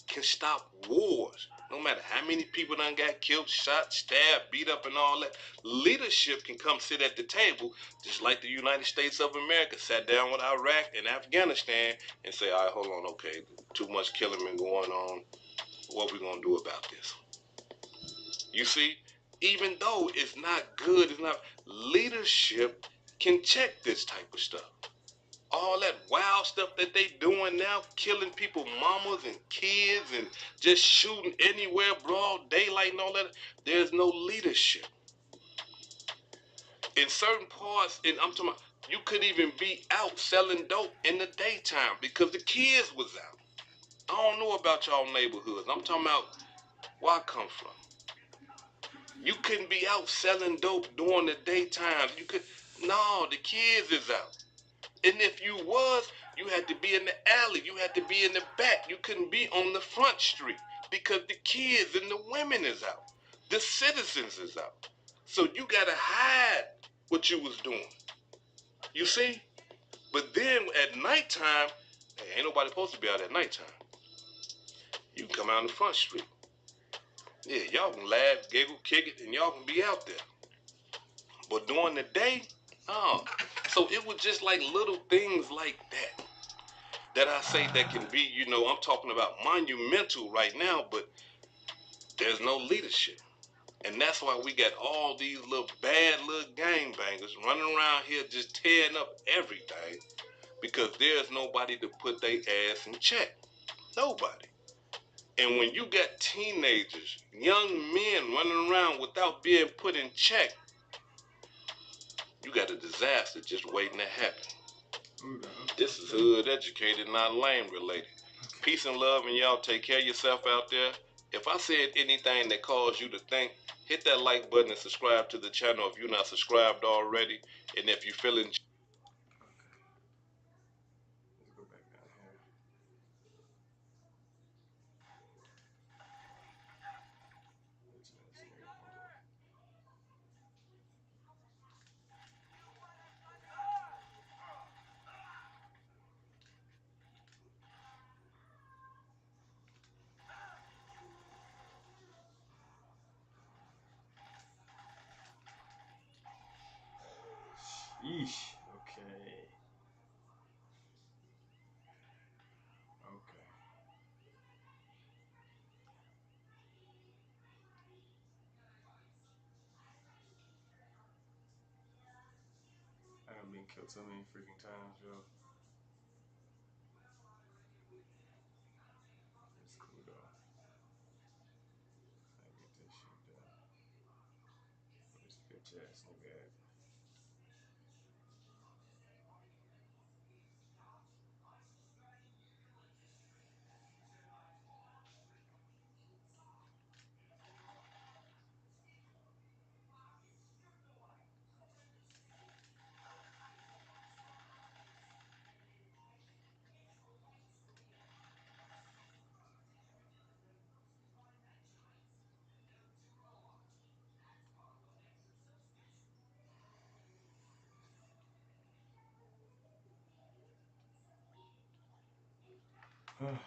can stop wars. No matter how many people done got killed, shot, stabbed, beat up, and all that, leadership can come sit at the table, just like the United States of America sat down with Iraq and Afghanistan and say, all right, hold on, okay, too much killing been going on. What we gonna do about this? You see, even though it's not good, it's not, leadership can check this type of stuff. All that wild stuff that they doing now, killing people, mamas and kids, and just shooting anywhere, broad daylight and all that, there's no leadership. In certain parts, and I'm talking about, you could even be out selling dope in the daytime because the kids was out. I don't know about y'all neighborhoods. I'm talking about where I come from. You couldn't be out selling dope during the daytime. You could, no, the kids is out. And if you was, you had to be in the alley. You had to be in the back. You couldn't be on the front street because the kids and the women is out. The citizens is out. So you got to hide what you was doing. You see? But then at nighttime, hey, ain't nobody supposed to be out at nighttime. You can come out in the front street. Yeah, y'all can laugh, giggle, kick it, and y'all can be out there. But during the day, oh. So it was just like little things like that I say that can be, you know, I'm talking about monumental right now, but there's no leadership. And that's why we got all these little bad little gangbangers running around here just tearing up everything because there's nobody to put their ass in check. Nobody. And when you got teenagers, young men running around without being put in check, you got a disaster just waiting to happen. This is hood educated, not lame related. Peace and love, and y'all take care of yourself out there. If I said anything that caused you to think, hit that like button and subscribe to the channel if you're not subscribed already. And if you're feeling... Let's go back down here. Yeesh. Okay. Okay. I done been killed so many freaking times, yo. It's cool though. I get this shit done. Where this bitch ass nigga at?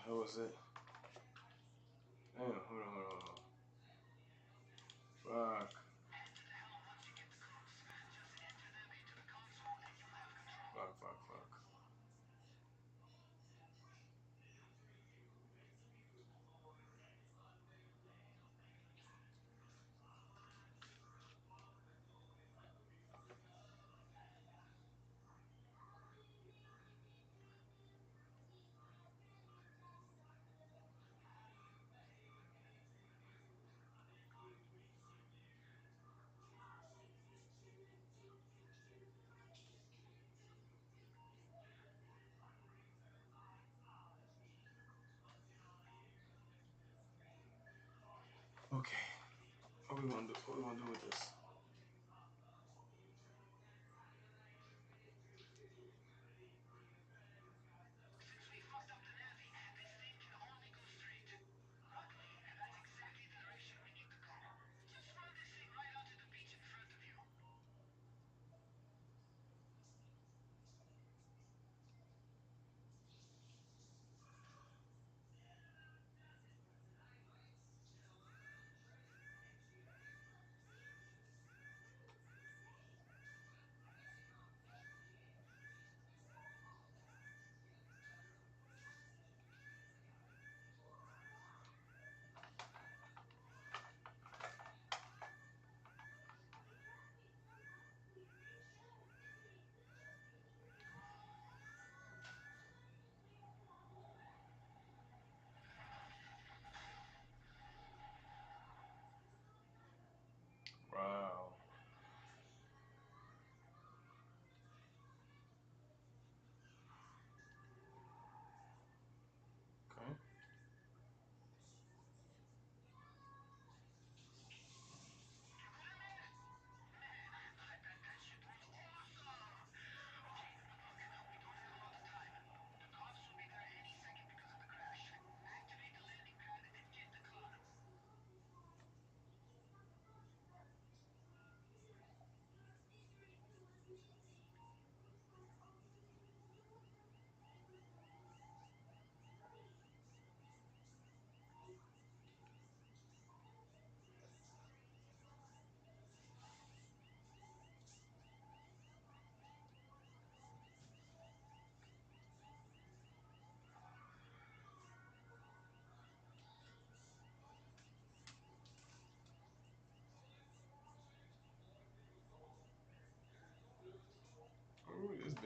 That was it. Damn, hold on. Fuck. Fuck. Okay. What we gonna do? What we gonna do with this?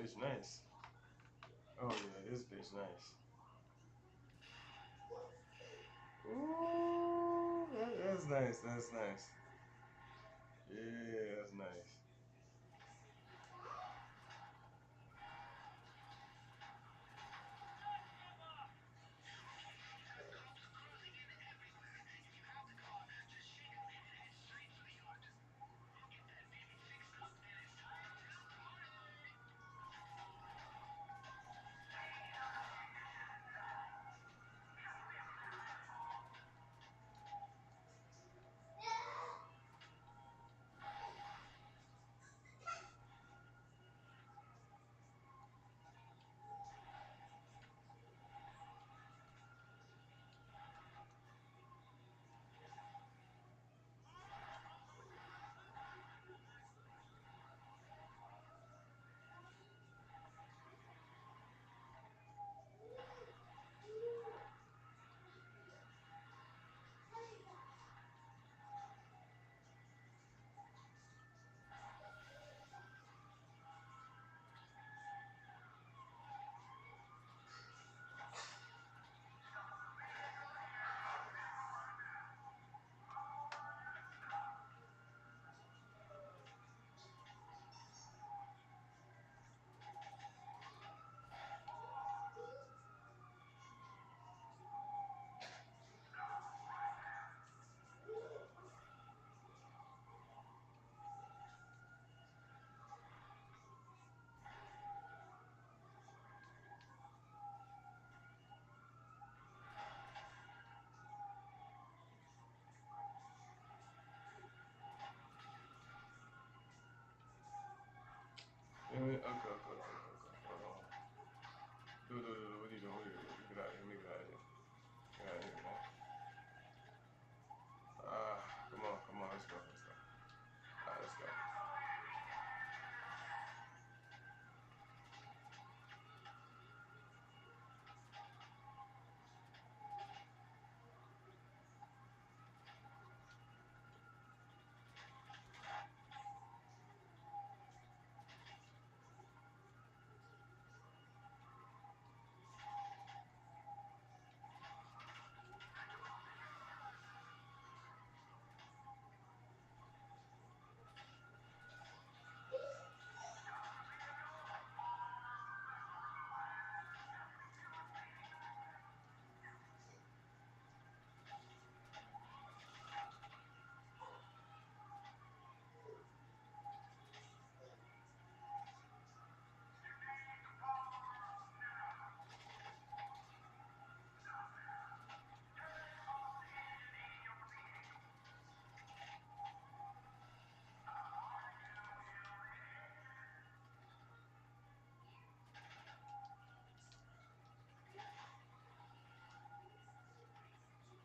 bitch nice. Oh yeah, this bitch nice. Ooh, that's nice. That's nice. Yeah, that's nice. Okay. Hold on. Do. What are you doing? What are you doing? Let me get out of here. Let me get out of here. Get out of here, man. Come on. Let's go. Alright, let's go.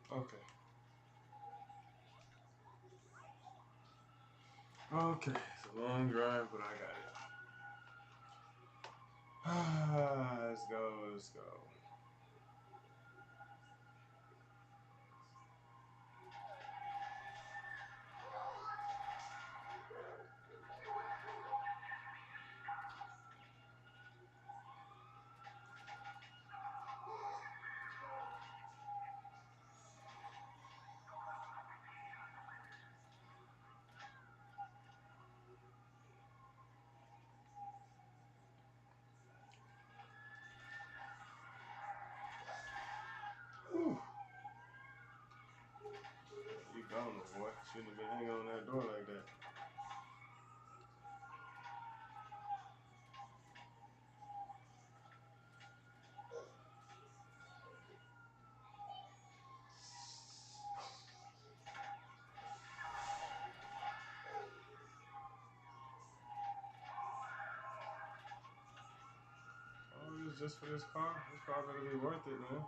Okay. Okay. It's a long drive, but I got it. Let's go. Whew. You gone, boy. Shouldn't have been hanging on that door like that. Oh, it's just for this car? This car better be worth it, man.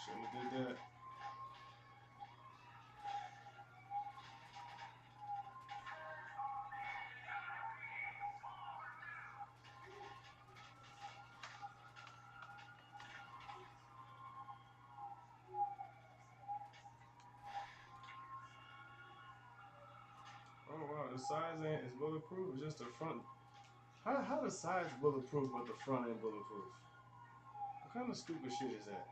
Shouldn't have did that. Oh wow, the sides ain't is bulletproof. It's just the front. How the sides bulletproof but the front ain't bulletproof? What kind of stupid shit is that?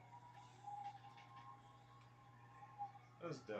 That's dumb.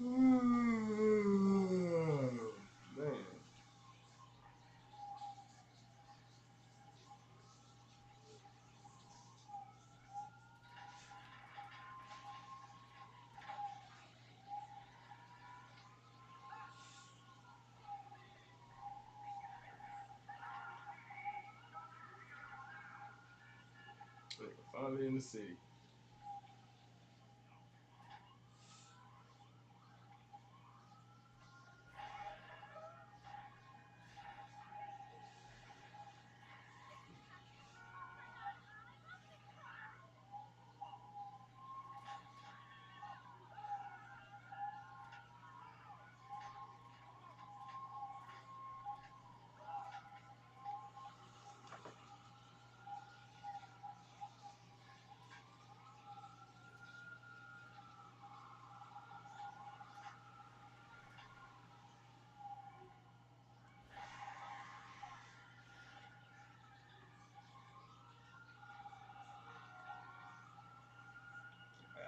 Man. Finally in the city.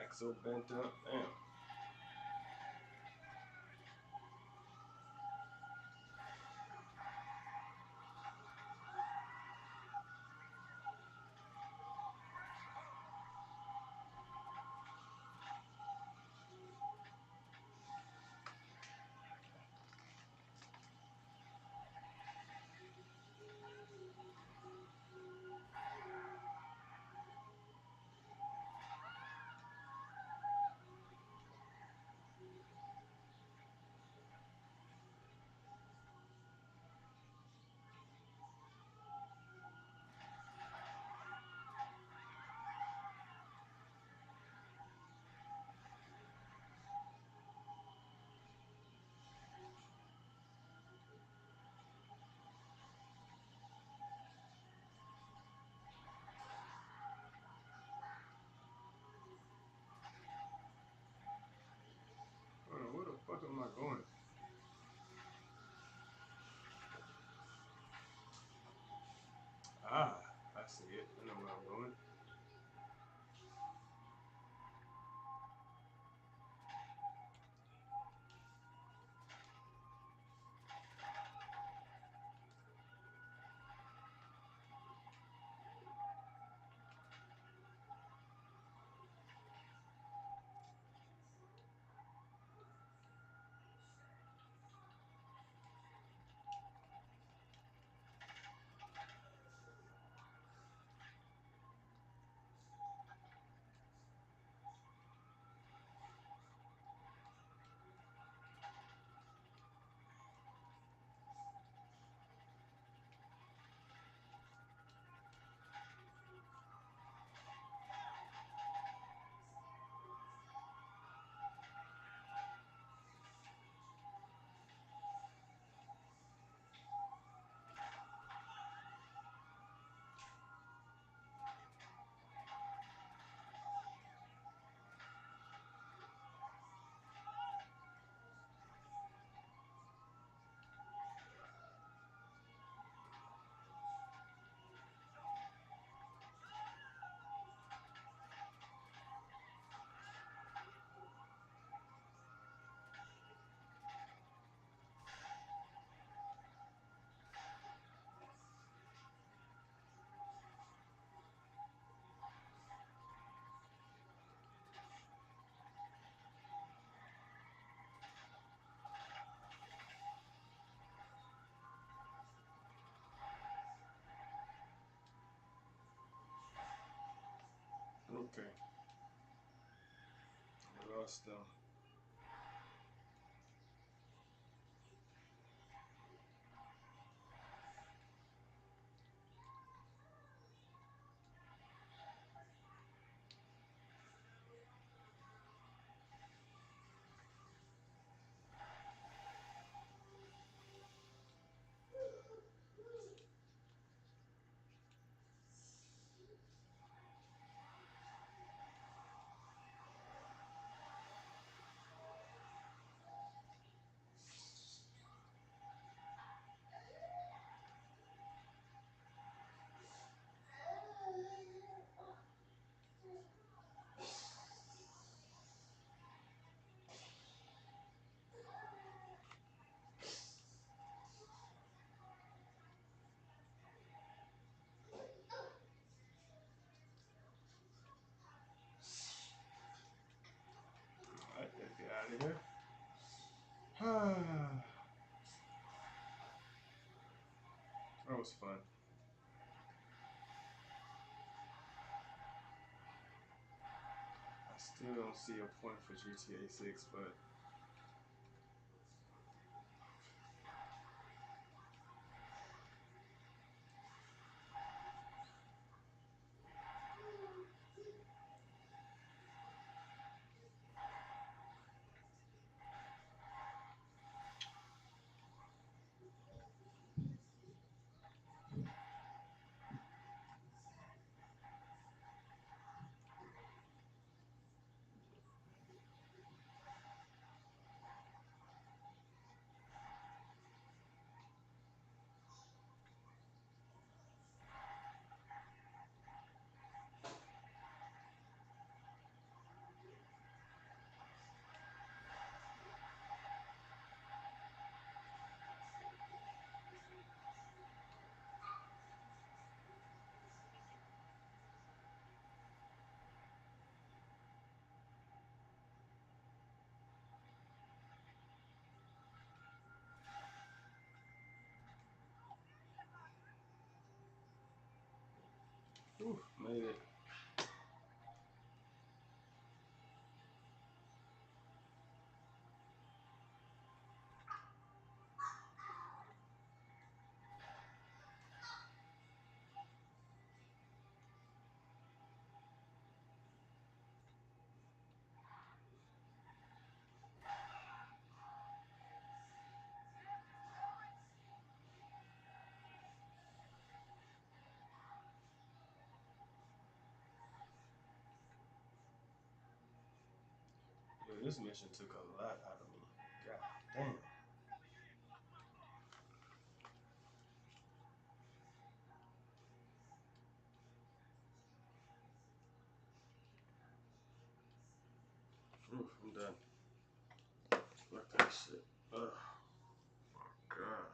Axle bent up. Damn. Okay. I lost them. Alright, let's get out of here. That was fun. I still don't see a point for GTA 6, but made it. Yo, this mission took a lot out of me. God damn. Oof, I'm done. Fuck that shit. Ugh. God.